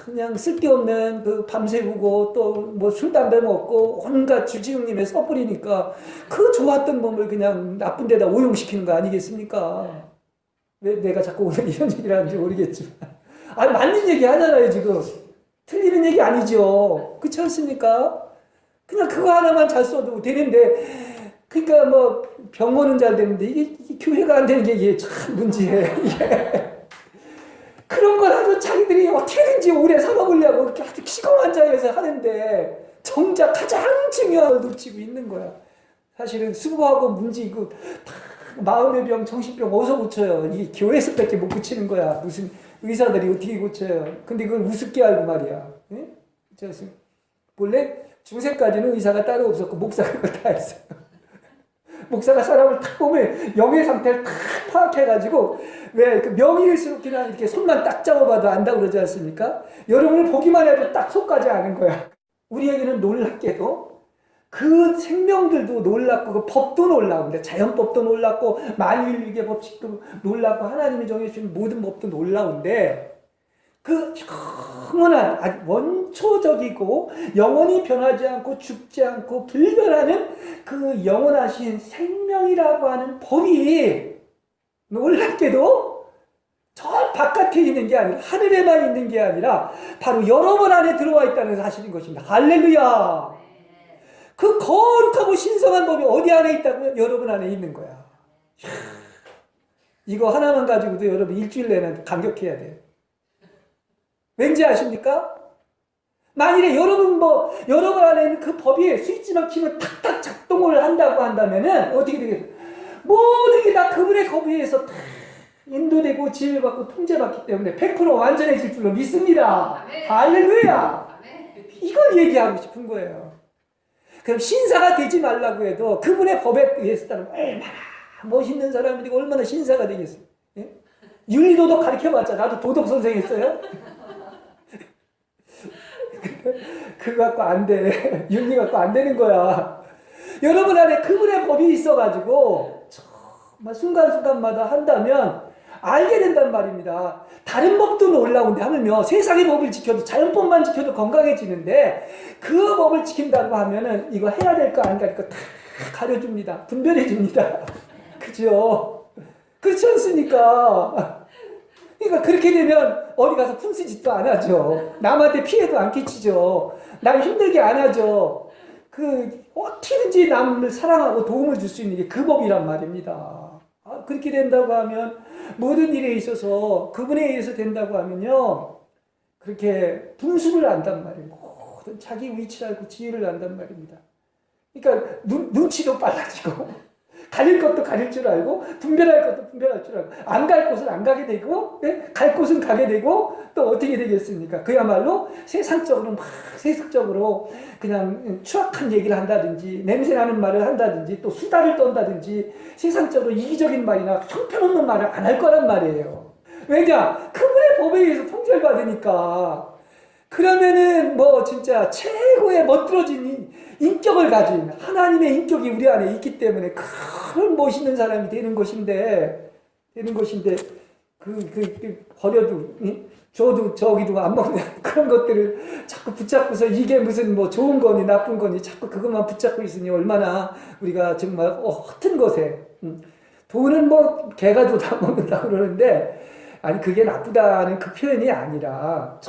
그냥 쓸데없는 그 밤새우고 또 뭐 술 담배 먹고 온갖 주지웅님에 써버리니까 그 좋았던 몸을 그냥 나쁜 데다 오용시키는 거 아니겠습니까? 왜 내가 자꾸 오늘 이런 얘기를 하는지 모르겠지만 맞는 얘기 하잖아요. 지금 틀리는 얘기 아니죠. 그렇지 않습니까? 그냥 그거 하나만 잘 써도 되는데, 그러니까 뭐 병원은 잘 되는데 이게 교회가 안 되는 게 이게 참 문제예요. 그런 거라도 자기들이 어떻게든지 오래 살아보려고 이렇게 아주 기공환장해서 하는데 정작 가장 중요한 걸 놓치고 있는 거야. 사실은 수고하고 문제이고 다 마음의 병, 정신병 어디서 고쳐요? 이게 교회에서밖에 못 고치는 거야. 무슨 의사들이 어떻게 고쳐요? 근데 그걸 우습게 알고 말이야. 예? 그렇지? 원래 중세까지는 의사가 따로 없었고 목사가 그걸 다 했어요. 목사가 사람을 탁 보면 영의 상태를 탁 파악해가지고 왜 그 명의일수록 그냥 이렇게 손만 딱 잡아봐도 안다고 그러지 않습니까? 여러분을 보기만 해도 딱 속까지 아는 거야. 우리에게는 놀랍게도 그 생명들도 놀랍고 그 법도 놀라운데 자연법도 놀랍고 만유인력의 법칙도 놀랍고 하나님이 정해주신 모든 법도 놀라운데 그 영원한 원초적이고 영원히 변하지 않고 죽지 않고 불변하는 그 영원하신 생명이라고 하는 법이 놀랍게도 저 바깥에 있는 게 아니라 하늘에만 있는 게 아니라 바로 여러분 안에 들어와 있다는 사실인 것입니다. 할렐루야. 그 거룩하고 신성한 법이 어디 안에 있다고요? 여러분 안에 있는 거야. 이거 하나만 가지고도 여러분 일주일 내내 감격해야 돼요. 왠지 아십니까? 만일에 여러분 안에 있는 그 법이 스위치만 키면 탁탁 작동을 한다고 한다면은 어떻게 되겠어요? 모든 게 다 그분의 법에 의해서 다 인도되고 지혜받고 통제받기 때문에 100% 완전해질 줄로 믿습니다. 아멘. 할렐루야. 아멘. 이걸 얘기하고 싶은 거예요. 그럼 신사가 되지 말라고 해도 그분의 법에 의해서 따르면 얼마나 멋있는 사람들이 얼마나 신사가 되겠어요. 예? 윤리도덕 가르쳐봤자 나도 도덕 선생했어요. 그거 갖고 안 돼. 윤리 갖고 안 되는 거야. 여러분 안에 그분의 법이 있어가지고 정말 순간순간마다 한다면 알게 된단 말입니다. 다른 법도 놀라운데 하물며 세상의 법을 지켜도 자연법만 지켜도 건강해지는데 그 법을 지킨다고 하면은 이거 해야 될 거 안 할 거 다 가려줍니다. 분별해줍니다. 그죠? 그렇지 않습니까? 그러니까 그렇게 되면 어디 가서 fun스짓도 안 하죠. 남한테 피해도 안 끼치죠. 남 힘들게 안 하죠. 어떻게든지 남을 사랑하고 도움을 줄 수 있는 게 그 법이란 말입니다. 그렇게 된다고 하면 모든 일에 있어서 그분에 의해서 된다고 하면요. 그렇게 분수를 안단 말이에요. 모든 자기 위치를 알고 지혜를 안단 말입니다. 그러니까 눈치도 빨라지고 가릴 것도 가릴 줄 알고 분별할 것도 분별할 줄 알고 안 갈 곳은 안 가게 되고 갈 곳은 가게 되고 또 어떻게 되겠습니까? 그야말로 세상적으로 막 세속적으로 그냥 추악한 얘기를 한다든지 냄새나는 말을 한다든지 또 수다를 떤다든지 세상적으로 이기적인 말이나 형편없는 말을 안 할 거란 말이에요. 왜냐? 그분의 법에 의해서 통제를 받으니까. 그러면은 뭐 진짜 최고의 멋들어진 인격을 가진 하나님의 인격이 우리 안에 있기 때문에 큰 멋있는 사람이 되는 것인데 버려도 줘도 저기도 안 먹는 그런 것들을 자꾸 붙잡고서 이게 무슨 뭐 좋은 거니 나쁜 거니 자꾸 그것만 붙잡고 있으니 얼마나 우리가 정말 허튼 것에 돈은 뭐 개가 줘다 먹는다고 그러는데 아니 그게 나쁘다는 그 표현이 아니라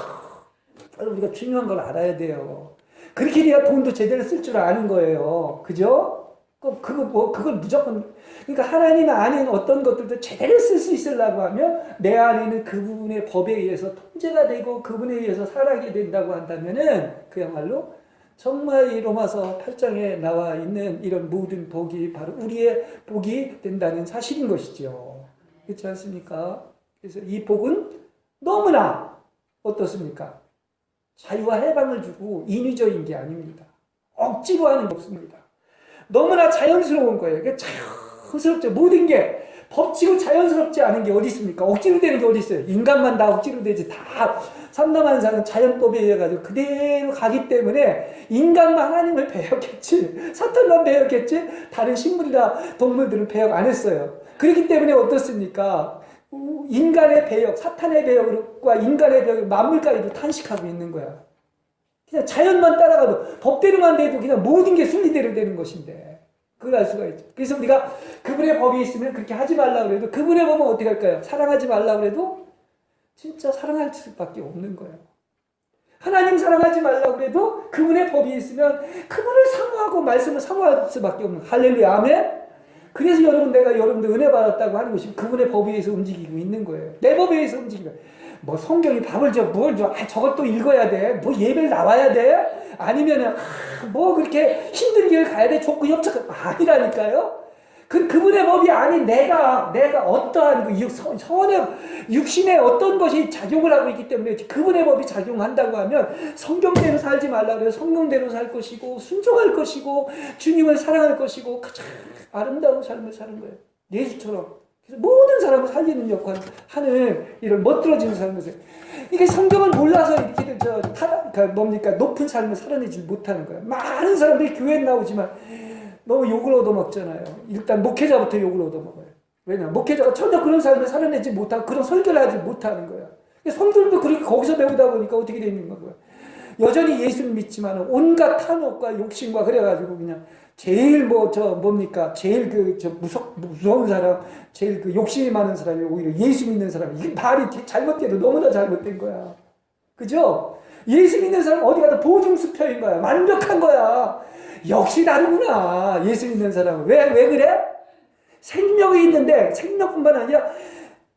우리가 중요한 걸 알아야 돼요. 그렇게 돼야 돈도 제대로 쓸 줄 아는 거예요. 그죠? 그걸 무조건, 그러니까 하나님 안에 있는 어떤 것들도 제대로 쓸 수 있으려고 하면 내 안에는 그 부분의 법에 의해서 통제가 되고 그분에 의해서 살아가게 된다고 한다면은 그야말로 정말 이 로마서 8장에 나와 있는 이런 모든 복이 바로 우리의 복이 된다는 사실인 것이죠. 그렇지 않습니까? 그래서 이 복은 너무나 어떻습니까? 자유와 해방을 주고 인위적인 게 아닙니다. 억지로 하는 게 없습니다. 너무나 자연스러운 거예요. 자연스럽죠. 모든 게 법칙으로 자연스럽지 않은 게 어디 있습니까? 억지로 되는 게 어디 있어요? 인간만 다 억지로 되지. 다 삼라만상은 자연법에 의해 가지고 그대로 가기 때문에 인간만 하나님을 배웠겠지. 사탄만 배웠겠지. 다른 식물이나 동물들은 배역 안 했어요. 그렇기 때문에 어떻습니까? 인간의 배역, 사탄의 배역과 인간의 배역, 만물까지도 탄식하고 있는 거야. 그냥 자연만 따라가도, 법대로만 돼도 그냥 모든 게 순리대로 되는 것인데, 그걸 알 수가 있죠. 그래서 우리가 그분의 법이 있으면 그렇게 하지 말라고 해도, 그분의 법은 어떻게 할까요? 사랑하지 말라고 해도, 진짜 사랑할 수밖에 없는 거예요. 하나님 사랑하지 말라고 해도, 그분의 법이 있으면, 그분을 사모하고 말씀을 사모할 수밖에 없는 거예요. 할렐루야, 아멘? 그래서 내가 여러분들 은혜 받았다고 하는 것이 그분의 법에 의해서 움직이고 있는 거예요. 내 법에 의해서 움직이면. 뭐 성경이 밥을 줘, 뭘 줘, 저걸 또 읽어야 돼. 뭐 예배를 나와야 돼. 아니면은, 뭐 그렇게 힘든 길을 가야 돼. 좋고 협착, 아니라니까요. 그분의 법이 아닌 내가 어떠한 선의, 육신의 어떤 것이 작용을 하고 있기 때문에 그분의 법이 작용한다고 하면 성경대로 살지 말라고 해요. 성경대로 살 것이고, 순종할 것이고, 주님을 사랑할 것이고, 가장 아름다운 삶을 사는 거예요. 예수처럼. 그래서 모든 사람을 살리는 역할을 하는 이런 멋들어지는 삶을 살아요. 이게 성경을 몰라서 이렇게 높은 삶을 살아내지 못하는 거예요. 많은 사람들이 교회에 나오지만 너무 욕을 얻어먹잖아요. 일단 목회자부터 욕을 얻어먹어요. 왜냐? 목회자가 전혀 그런 삶을 살아내지 못하고 그런 설교를 하지 못하는 거야. 성도들도 그렇게 거기서 배우다 보니까 어떻게 되는 거고요. 여전히 예수를 믿지만 온갖 탐욕과 욕심과 그래가지고 그냥 제일 제일 무서운 사람, 제일 욕심이 많은 사람이 오히려 예수 믿는 사람이 이게 말이 잘못돼도 너무나 잘못된 거야. 그죠? 예수 믿는 사람 어디 가도 보증수표인 거야. 완벽한 거야. 역시 다르구나. 예수 믿는 사람은. 왜 그래? 생명이 있는데 생명뿐만 아니라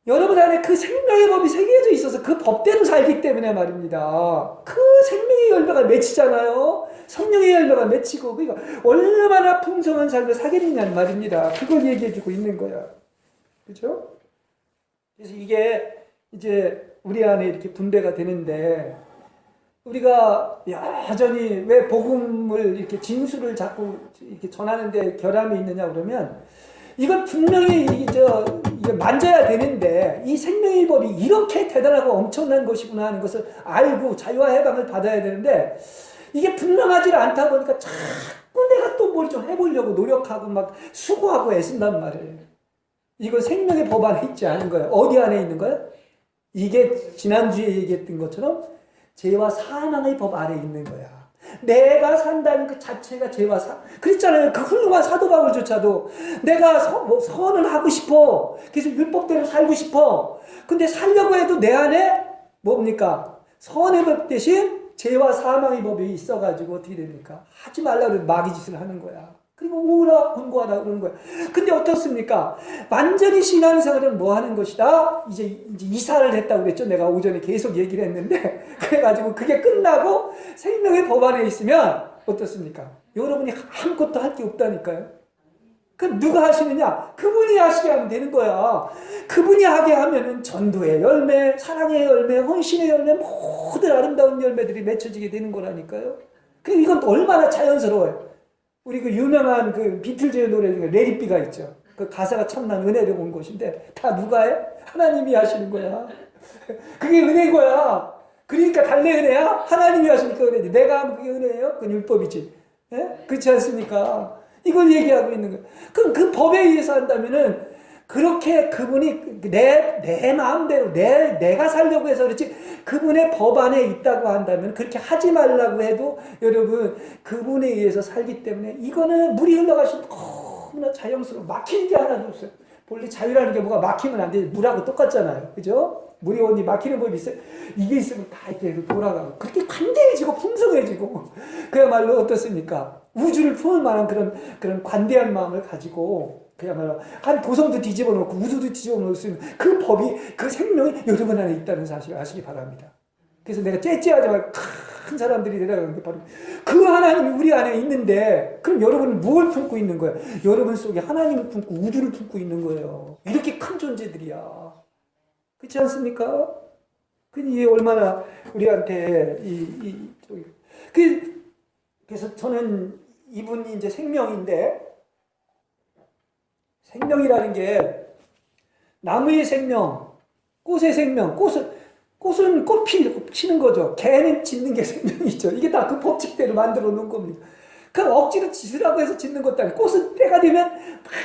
여러분 안에 그 생명의 법이 새겨져 있어서 그 법대로 살기 때문에 말입니다. 그 생명의 열매가 맺히잖아요. 성령의 열매가 맺히고 그러니까 얼마나 풍성한 삶을 살겠느냐는 말입니다. 그걸 얘기해주고 있는 거야. 그죠? 그래서 이게 이제 우리 안에 이렇게 분배가 되는데 우리가 여전히 왜 복음을 이렇게 진술을 자꾸 이렇게 전하는데 결함이 있느냐 그러면 이건 분명히 이게 만져야 되는데 이 생명의 법이 이렇게 대단하고 엄청난 것이구나 하는 것을 알고 자유와 해방을 받아야 되는데 이게 분명하지 않다 보니까 자꾸 내가 또 뭘 좀 해보려고 노력하고 막 수고하고 애쓴단 말이에요. 이거 생명의 법 안에 있지 않은 거예요. 어디 안에 있는 거예요? 이게 지난주에 얘기했던 것처럼 죄와 사망의 법 아래에 있는 거야. 내가 산다는 그 자체가 죄와 그랬잖아요. 그 훌륭한 사도 바울조차도 내가 선을 하고 싶어. 그래서 율법대로 살고 싶어. 근데 살려고 해도 내 안에 뭡니까? 선의 법 대신 죄와 사망의 법이 있어가지고 어떻게 됩니까? 하지 말라고 해도 마귀 짓을 하는 거야. 그리고 오라 권고하라 그러는 거야. 근데 어떻습니까? 완전히 신앙생활은 뭐 하는 것이다? 이제 이사를 했다고 그랬죠. 내가 오전에 계속 얘기를 했는데 그래가지고 그게 끝나고 생명의 법 안에 있으면 어떻습니까? 여러분이 아무것도 할 게 없다니까요. 그 누가 하시느냐? 그분이 하시게 하면 되는 거야. 그분이 하게 하면은 전도의 열매, 사랑의 열매, 헌신의 열매, 모든 아름다운 열매들이 맺혀지게 되는 거라니까요. 그 이건 얼마나 자연스러워요. 우리 그 유명한 그 비틀즈의 노래 중에 레디비가 있죠. 그 가사가 참난 은혜로운 것인데 다 누가 해? 하나님이 하시는 거야. 그게 은혜인 거야. 그러니까 달래 은혜야? 하나님이 하시니까 은혜지. 내가 하면 그게 은혜예요? 그건 율법이지. 예? 그렇지 않습니까? 이걸 얘기하고 있는 거예요. 그럼 그 법에 의해서 한다면은 그렇게 그분이 내 마음대로 내가 살려고 해서 그렇지 그분의 법 안에 있다고 한다면 그렇게 하지 말라고 해도 여러분 그분에 의해서 살기 때문에 이거는 물이 흘러가시면 너무나 자연스러워 막히는 게 하나도 없어요. 본래 자유라는 게 뭐가 막히면 안 돼. 물하고 똑같잖아요. 그죠? 물이 어디 막히는 법이 있어요. 이게 있으면 다 이렇게 돌아가고 그렇게 관대해지고 풍성해지고 그야말로 어떻습니까? 우주를 품을 만한 그런 관대한 마음을 가지고 그야말로 한 도성도 뒤집어 놓고 우주도 뒤집어 놓을 수 있는 그 법이 그 생명이 여러분 안에 있다는 사실을 아시기 바랍니다. 그래서 내가 째째하지 말고 큰 사람들이 내려가는 게 바로 그 하나님이 우리 안에 있는데 그럼 여러분은 무엇을 품고 있는 거예요? 여러분 속에 하나님을 품고 우주를 품고 있는 거예요. 이렇게 큰 존재들이야. 그렇지 않습니까? 그게 얼마나 우리한테 그래서 저는 이분이 이제 생명인데 생명이라는 게 나무의 생명, 꽃의 생명, 꽃은 꽃 피는 거죠. 개는 짖는 게 생명이죠. 이게 다 그 법칙대로 만들어 놓은 겁니다. 그럼 억지로 짖으라고 해서 짖는 것도 아니고 꽃은 때가 되면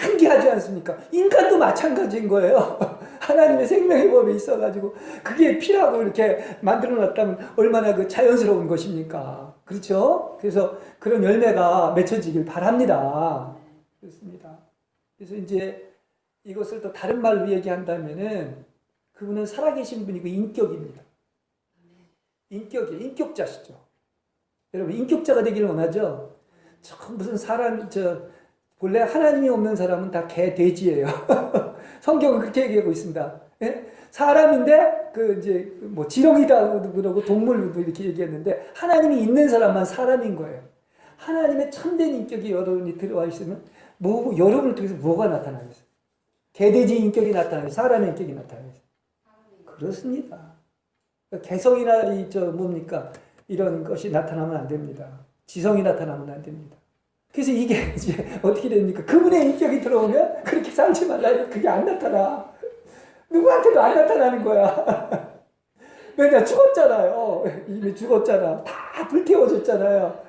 만개하지 않습니까? 인간도 마찬가지인 거예요. 하나님의 생명의 법이 있어가지고 그게 피라고 이렇게 만들어 놨다면 얼마나 그 자연스러운 것입니까? 그렇죠? 그래서 그런 열매가 맺혀지길 바랍니다. 그렇습니다. 그래서 이제 이것을 또 다른 말로 얘기한다면은 그분은 살아계신 분이고 인격입니다. 인격자시죠. 여러분 인격자가 되기를 원하죠? 무슨 본래 하나님이 없는 사람은 다 개, 돼지예요. 성경은 그렇게 얘기하고 있습니다. 예? 사람인데 지렁이다 그러고 동물도 이렇게 얘기했는데 하나님이 있는 사람만 사람인 거예요. 하나님의 참된 인격이 여러분이 들어와 있으면 여러분을 통해서 뭐가 나타나겠어요? 개돼지 인격이 나타나요? 사람의 인격이 나타나요? 그렇습니다. 개성이나 이런 것이 나타나면 안 됩니다. 지성이 나타나면 안 됩니다. 그래서 이게 이제 어떻게 됩니까? 그분의 인격이 들어오면 그렇게 살지 말라. 그게 안 나타나. 누구한테도 안 나타나는 거야. 왜냐? 죽었잖아요. 이미 죽었잖아. 다 불태워졌잖아요.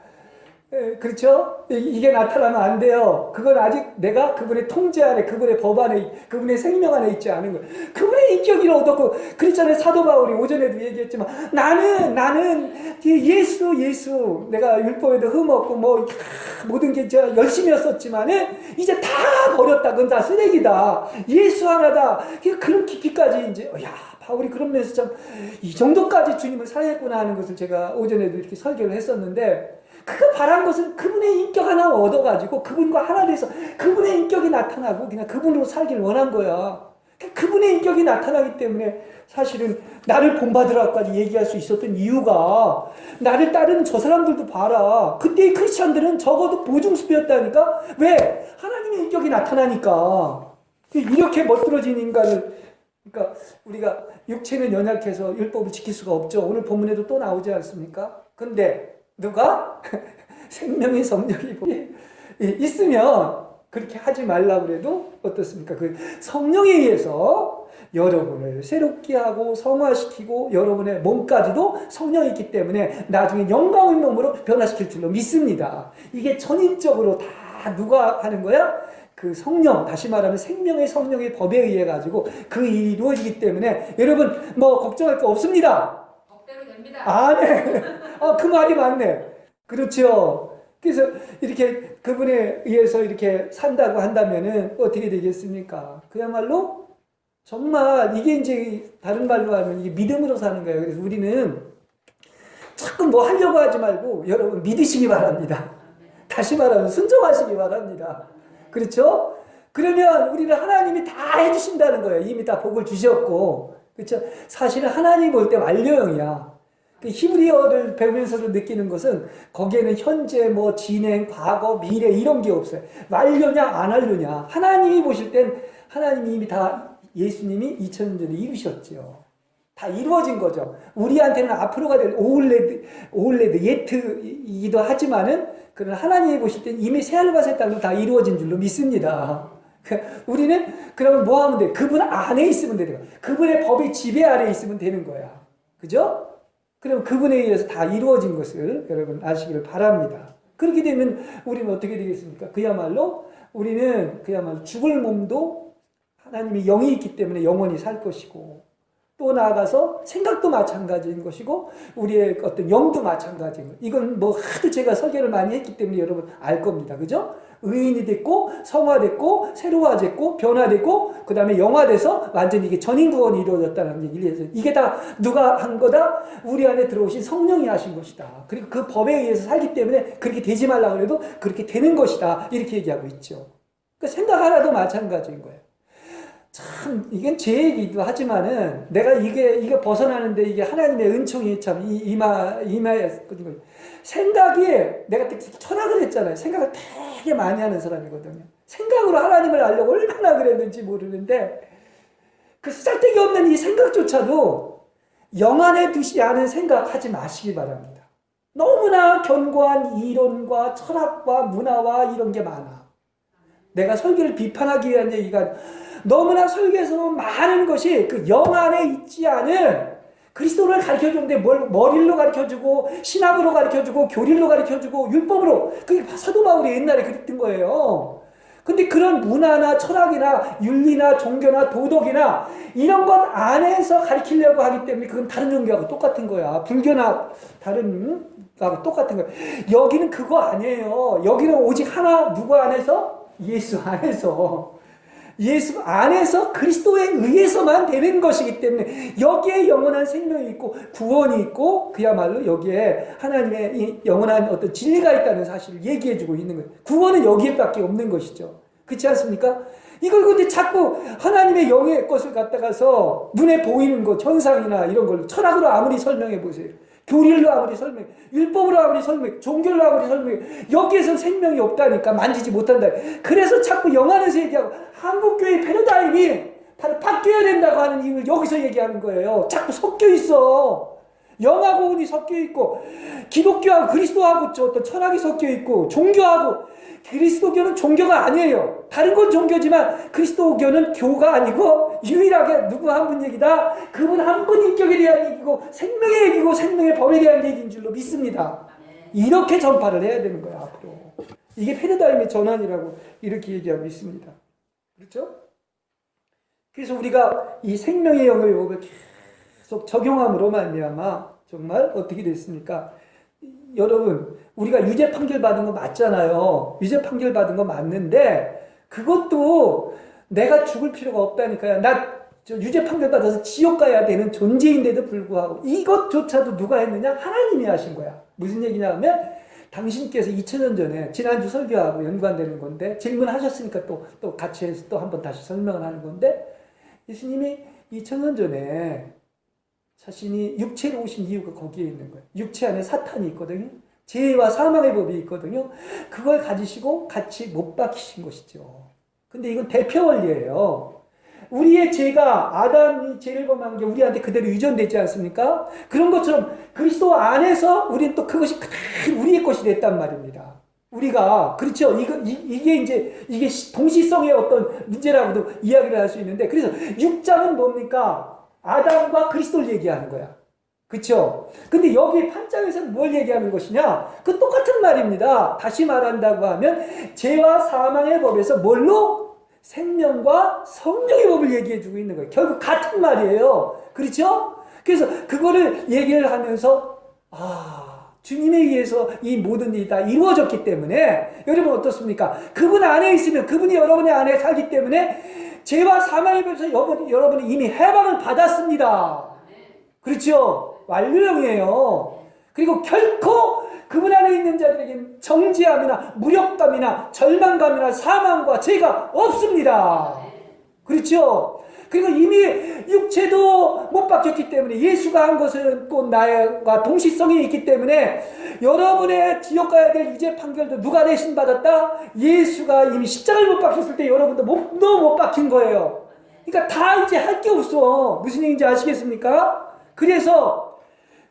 그렇죠? 이게 나타나면 안 돼요. 그건 아직 내가 그분의 통제 안에, 그분의 법 안에, 그분의 생명 안에 있지 않은 거예요. 그분의 인격이 얻었고, 그렇잖아요. 사도 바울이 오전에도 얘기했지만, 나는 예수, 내가 율법에도 흠없고, 모든 게 열심히 했었지만은, 이제 다 버렸다. 그건 다 쓰레기다. 예수 하나다. 그런 깊이까지 이제, 바울이 그런 면에서 참, 이 정도까지 주님을 사랑했구나 하는 것을 제가 오전에도 이렇게 설교를 했었는데, 그가 바란 것은 그분의 인격 하나 얻어가지고 그분과 하나 돼서 그분의 인격이 나타나고 그냥 그분으로 살길 원한 거야. 그분의 인격이 나타나기 때문에 사실은 나를 본받으라까지 얘기할 수 있었던 이유가 나를 따르는 저 사람들도 봐라. 그때의 크리스찬들은 적어도 보증수배였다니까. 왜? 하나님의 인격이 나타나니까. 이렇게 멋들어진 인간을 그러니까 우리가 육체는 연약해서 율법을 지킬 수가 없죠. 오늘 본문에도 또 나오지 않습니까? 근데 누가 생명의 성령이 있으면 그렇게 하지 말라고 그래도 어떻습니까? 그 성령에 의해서 여러분을 새롭게 하고 성화시키고 여러분의 몸까지도 성령이 있기 때문에 나중에 영광의 몸으로 변화시킬 줄로 믿습니다. 이게 전인적으로 다 누가 하는 거야? 그 성령, 다시 말하면 생명의 성령의 법에 의해 가지고 그 일이 이루어지기 때문에 여러분 뭐 걱정할 거 없습니다. 법대로 됩니다. 아, 네. 그 말이 맞네. 그렇죠. 그래서 이렇게 그분에 의해서 이렇게 산다고 한다면은 어떻게 되겠습니까? 그야말로 정말 이게 이제 다른 말로 하면 이게 믿음으로 사는 거예요. 그래서 우리는 자꾸 뭐 하려고 하지 말고 여러분 믿으시기 바랍니다. 다시 말하면 순종하시기 바랍니다. 그렇죠? 그러면 우리는 하나님이 다 해주신다는 거예요. 이미 다 복을 주셨고. 그렇죠? 사실은 하나님 볼 때 완료형이야. 그 히브리어를 배우면서도 느끼는 것은 거기에는 현재, 뭐 진행, 과거, 미래 이런 게 없어요. 완료냐 안 완료냐. 하나님이 보실 땐 하나님이 이미 다 예수님이 2000년 전에 이루셨죠. 다 이루어진 거죠. 우리한테는 앞으로가 될 오울레드 예트이기도 하지만은 그러나 하나님이 보실 땐 이미 새하늘과 새 땅도 다 이루어진 줄로 믿습니다. 우리는 그러면 뭐 하면 돼? 그분 안에 있으면 되는 거야. 그분의 법의 지배 아래 있으면 되는 거야. 그죠? 그럼 그분에 의해서 다 이루어진 것을 여러분 아시기를 바랍니다. 그렇게 되면 우리는 어떻게 되겠습니까? 우리는 그야말로 죽을 몸도 하나님이 영이 있기 때문에 영원히 살 것이고 또 나아가서 생각도 마찬가지인 것이고 우리의 어떤 영도 마찬가지인 거예요. 이건 뭐 하도 제가 설교를 많이 했기 때문에 여러분 알 겁니다. 그죠? 의인이 됐고 성화됐고 새로워졌고 변화됐고 그 다음에 영화돼서 완전히 이게 전인구원이 이루어졌다는 얘기를 해서 이게 다 누가 한 거다? 우리 안에 들어오신 성령이 하신 것이다. 그리고 그 법에 의해서 살기 때문에 그렇게 되지 말라고 해도 그렇게 되는 것이다. 이렇게 얘기하고 있죠. 그러니까 생각 하나도 마찬가지인 거예요. 참, 이건 제 얘기도 하지만은, 내가 이게 벗어나는데 이게 하나님의 은총이 참 이마였거든요. 생각이, 내가 철학을 했잖아요. 생각을 되게 많이 하는 사람이거든요. 생각으로 하나님을 알려고 얼마나 그랬는지 모르는데, 그 쓸데기 없는 이 생각조차도 영 안에 두지 않은 생각 하지 마시기 바랍니다. 너무나 견고한 이론과 철학과 문화와 이런 게 많아. 내가 설교를 비판하기 위한 얘기가 너무나 설교에서 많은 것이 그 영 안에 있지 않은 그리스도를 가르쳐주는데 머리로 가르쳐주고 신학으로 가르쳐주고 교리로 가르쳐주고 율법으로 그게 사도 바울이 옛날에 그랬던 거예요. 근데 그런 문화나 철학이나 윤리나 종교나 도덕이나 이런 것 안에서 가르치려고 하기 때문에 그건 다른 종교하고 똑같은 거야. 불교나 다른 거하고 똑같은 거야. 여기는 그거 아니에요. 여기는 오직 하나 누구 안에서? 예수 안에서. 예수 안에서 그리스도에 의해서만 되는 것이기 때문에 여기에 영원한 생명이 있고 구원이 있고 그야말로 여기에 하나님의 이 영원한 어떤 진리가 있다는 사실을 얘기해주고 있는 거예요. 구원은 여기에밖에 없는 것이죠. 그렇지 않습니까? 이걸 근데 자꾸 하나님의 영의 것을 갖다가서 눈에 보이는 것, 현상이나 이런 걸 철학으로 아무리 설명해 보세요. 교리로 아무리 설명해, 율법으로 아무리 설명해, 종교로 아무리 설명해, 여기에서 생명이 없다니까, 만지지 못한다. 그래서 자꾸 영안에서 얘기하고 한국교회 패러다임이 바뀌어야 된다고 하는 이유를 여기서 얘기하는 거예요. 자꾸 섞여 있어. 영하고 운이 섞여 있고 기독교하고 그리스도하고 어떤 철학이 섞여 있고 종교하고 그리스도교는 종교가 아니에요. 다른 건 종교지만 그리스도교는 교가 아니고 유일하게 누구 한 분 얘기다. 그분 한 분 인격에 대한 얘기고 생명의 얘기고 생명의 법에 대한 얘기인 줄로 믿습니다. 이렇게 전파를 해야 되는 거예요. 앞으로. 이게 패러다임의 전환이라고 이렇게 얘기하고 있습니다. 그렇죠? 그래서 우리가 이 생명의 영의 법을 계속 적용함으로 말미암아 정말 어떻게 됐습니까? 여러분, 우리가 유죄 판결 받은 거 맞잖아요. 유죄 판결 받은 거 맞는데 그것도 내가 죽을 필요가 없다니까요. 나 유죄 판결 받아서 지옥 가야 되는 존재인데도 불구하고 이것조차도 누가 했느냐? 하나님이 하신 거야. 무슨 얘기냐 하면 당신께서 2000년 전에 지난주 설교하고 연관되는 건데 질문하셨으니까 또 같이 해서 또 한번 다시 설명을 하는 건데 예수님이 2000년 전에 자신이 육체로 오신 이유가 거기에 있는 거예요. 육체 안에 사탄이 있거든요. 죄와 사망의 법이 있거든요. 그걸 가지시고 같이 못 박히신 것이죠. 근데 이건 대표 원리예요. 우리의 죄가 아담이 죄를 범한 게 우리한테 그대로 유전되지 않습니까? 그런 것처럼 그리스도 안에서 우리는 또 그것이 그대로 우리의 것이 됐단 말입니다. 우리가 그렇죠. 이게 이제 이게 동시성의 어떤 문제라고도 이야기를 할 수 있는데, 그래서 6장은 뭡니까? 아담과 그리스도를 얘기하는 거야. 그렇죠? 근데 여기 8장에서는 뭘 얘기하는 것이냐? 그 똑같은 말입니다. 다시 말한다고 하면 죄와 사망의 법에서 뭘로? 생명과 성령의 법을 얘기해 주고 있는 거예요. 결국 같은 말이에요. 그렇죠? 그래서 그거를 얘기를 하면서 주님에 의해서 이 모든 일이 다 이루어졌기 때문에 여러분 어떻습니까? 그분 안에 있으면, 그분이 여러분의 안에 살기 때문에 죄와 사망의 법에서 여러분이 이미 해방을 받았습니다. 그렇죠? 완료형이에요. 그리고 결코 그분 안에 있는 자들에게는 정죄함이나 무력감이나 절망감이나 사망과 죄가 없습니다. 그렇죠? 그리고 이미 육체도 못 바뀌었기 때문에, 예수가 한 것은 꼭 나와 동시성이 있기 때문에 여러분의 지옥 가야 될 유죄 판결도 누가 대신 받았다? 예수가 이미 십자가를 못 박혔을 때 여러분도 못 박힌 거예요. 그러니까 다 이제 할 게 없어. 무슨 얘기인지 아시겠습니까? 그래서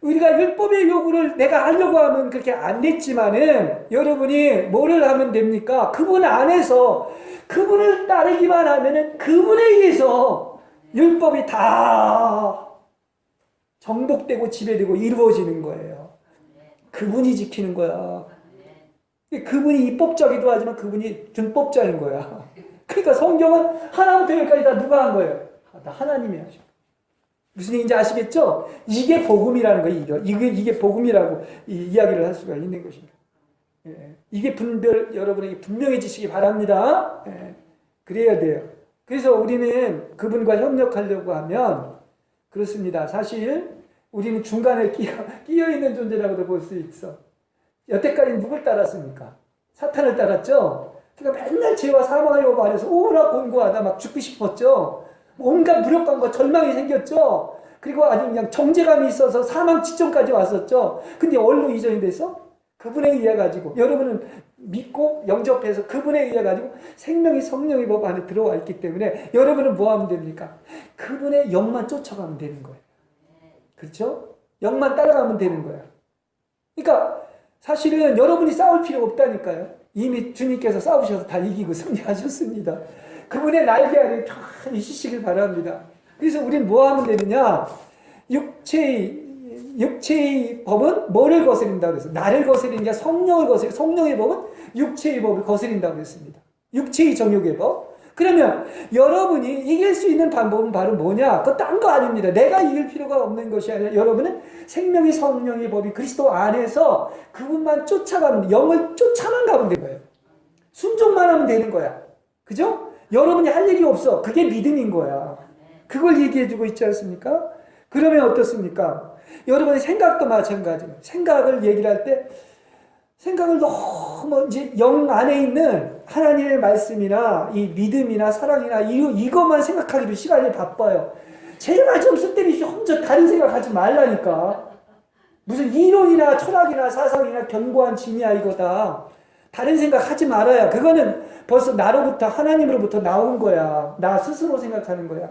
우리가 율법의 요구를 내가 하려고 하면 그렇게 안 됐지만은, 여러분이 뭐를 하면 됩니까? 그분 안에서 그분을 따르기만 하면은 그분에 의해서 율법이 다 정독되고 지배되고 이루어지는 거예요. 그분이 지키는 거야. 그분이 입법자기도 하지만 그분이 준법자인 거야. 그러니까 성경은 하나부터 열까지 다 누가 한 거예요? 다 하나님이 하죠. 무슨 얘기인지 아시겠죠? 이게 복음이라는 거예요. 이게 복음이라고 이야기를 할 수가 있는 것입니다. 이게 여러분에게 분명해지시기 바랍니다. 그래야 돼요. 그래서 우리는 그분과 협력하려고 하면, 그렇습니다. 사실 우리는 중간에 끼어 있는 존재라고도 볼 수 있어. 여태까지 누굴 따랐습니까? 사탄을 따랐죠? 그러니까 맨날 죄와 사망의 법 안에서 오락곤고하다 막 죽고 싶었죠? 온갖 무력감과 절망이 생겼죠. 그리고 아주 그냥 정죄감이 있어서 사망 직전까지 왔었죠. 근데 어디로 이전이 됐어? 그분에 의해 가지고, 여러분은 믿고 영접해서 그분에 의해 가지고 생명이 성령의 법 안에 들어와 있기 때문에 여러분은 뭐 하면 됩니까? 그분의 영만 쫓아가면 되는 거예요. 그렇죠? 영만 따라가면 되는 거야. 그러니까 사실은 여러분이 싸울 필요가 없다니까요. 이미 주님께서 싸우셔서 다 이기고 승리하셨습니다. 그분의 날개 아래 다 있으시길 바랍니다. 그래서 우린 뭐 하면 되느냐? 육체의 법은 뭐를 거스린다고 그랬어요? 나를 거스리는 게 성령을 거스려. 성령의 법은 육체의 법을 거스린다고 그랬습니다. 육체의 정욕의 법. 그러면 여러분이 이길 수 있는 방법은 바로 뭐냐? 그거 딴 거 아닙니다. 내가 이길 필요가 없는 것이 아니라, 여러분은 생명의 성령의 법이 그리스도 안에서 그분만 쫓아가면, 영을 쫓아만 가면 되는 거예요. 순종만 하면 되는 거야. 그죠? 여러분이 할 일이 없어. 그게 믿음인 거야. 그걸 얘기해주고 있지 않습니까? 그러면 어떻습니까? 여러분의 생각도 마찬가지입니다. 생각을 얘기를 할 때, 생각을 너무 이제 영 안에 있는 하나님의 말씀이나 이 믿음이나 사랑이나 이것만 생각하기도 시간이 바빠요. 제발 좀 쓸데없이 혼자 다른 생각하지 말라니까. 무슨 이론이나 철학이나 사상이나 견고한 진이야 이거다. 다른 생각하지 말아야. 그거는 벌써 나로부터, 하나님으로부터 나온 거야. 나 스스로 생각하는 거야.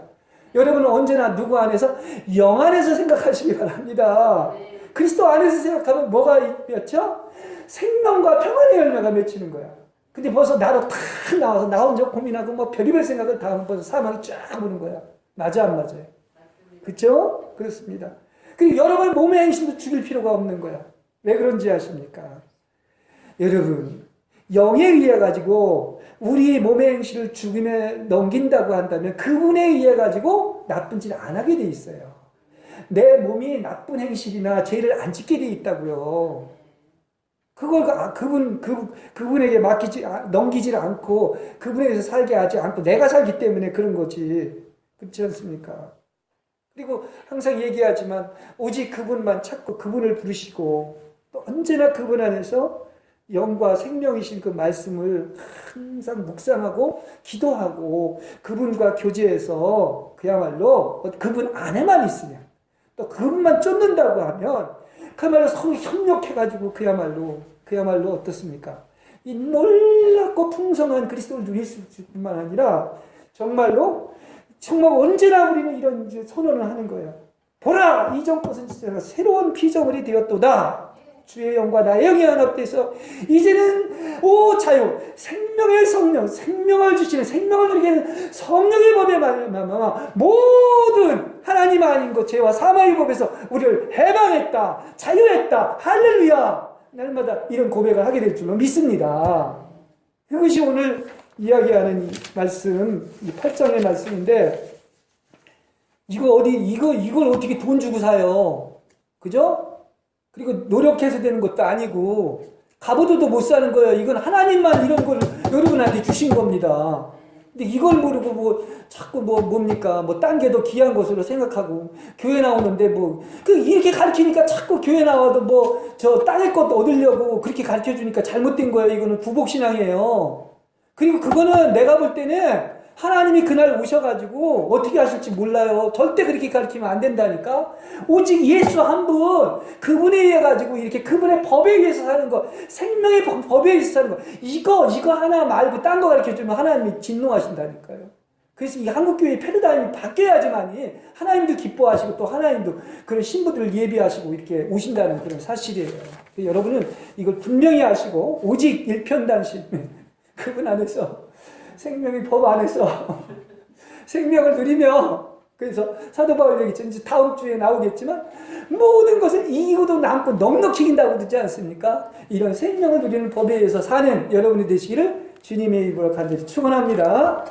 여러분은 언제나 누구 안에서? 영 안에서 생각하시기 바랍니다. 그리스도 안에서 생각하면 뭐가 맺혀? 생명과 평안의 열매가 맺히는 거야. 근데 벌써 나로 탁 나와서 나 혼자 고민하고 뭐 별의별 생각을 다 하면 벌써 사망이 쫙 오는 거야. 맞아 안 맞아요? 그렇죠? 그렇습니다. 그리고 여러분 몸의 행실도 죽일 필요가 없는 거야. 왜 그런지 아십니까? 여러분, 영에 의해 가지고 우리 몸의 행실을 죽임에 넘긴다고 한다면 그분에 의해 가지고 나쁜 짓을 안 하게 돼 있어요. 내 몸이 나쁜 행실이나 죄를 안 짓게 돼 있다고요. 그걸 그분에게 넘기지 않고 그분에게서 살게 하지 않고 내가 살기 때문에 그런 거지. 그렇지 않습니까? 그리고 항상 얘기하지만 오직 그분만 찾고 그분을 부르시고 또 언제나 그분 안에서 영과 생명이신 그 말씀을 항상 묵상하고 기도하고 그분과 교제해서 그야말로 그분 안에만 있으면 또 그분만 쫓는다고 하면 그야말로 서로 협력해가지고 그야말로 어떻습니까? 이 놀랍고 풍성한 그리스도를 누릴 수 있을 뿐만 아니라 정말로 정말 언제나 우리는 이런 이제 선언을 하는 거예요. 보라, 이전 것은 지나가 새로운 피조물이 되었도다. 주의 영과 나의 영이 연합돼서 이제는 오 자유, 생명의 성령, 생명을 주시는, 생명을 누리게 하는 성령의 법에 말미암아 모든 하나님 아닌 것 죄와 사망의 법에서 우리를 해방했다, 자유했다. 할렐루야. 날마다 이런 고백을 하게 될 줄로 믿습니다. 그것이 오늘 이야기하는 이 말씀, 이 8장의 말씀인데, 이걸 어떻게 돈 주고 사요? 그죠? 그리고 노력해서 되는 것도 아니고, 갑오도도 못 사는 거예요. 이건 하나님만 이런 걸 여러분한테 주신 겁니다. 근데 이걸 모르고 자꾸 뭡니까? 딴 게 더 귀한 것으로 생각하고, 교회 나오는데 이렇게 가르치니까 자꾸 교회 나와도 저 땅의 것 얻으려고 그렇게 가르쳐 주니까 잘못된 거예요. 이거는 부복신앙이에요. 그리고 그거는 내가 볼 때는 하나님이 그날 오셔가지고 어떻게 하실지 몰라요. 절대 그렇게 가르치면 안 된다니까. 오직 예수 한 분, 그분에 의해 가지고 이렇게 그분의 법에 의해서 사는 거, 생명의 법에 의해서 사는 거, 이거 하나 말고 딴 거 가르쳐주면 하나님이 진노하신다니까요. 그래서 이 한국교회의 패러다임이 바뀌어야지만이 하나님도 기뻐하시고 또 하나님도 그런 신부들을 예비하시고 이렇게 오신다는 그런 사실이에요. 여러분은 이걸 분명히 아시고 오직 일편단심, 그분 안에서, 생명의 법 안에서 생명을 누리며, 그래서 사도 바울이 얘기했죠. 이제 다음 주에 나오겠지만 모든 것을 이기고도 남고 넉넉히 이긴다고 듣지 않습니까? 이런 생명을 누리는 법에 의해서 사는 여러분이 되시기를 주님의 이름으로 간절히 축원합니다.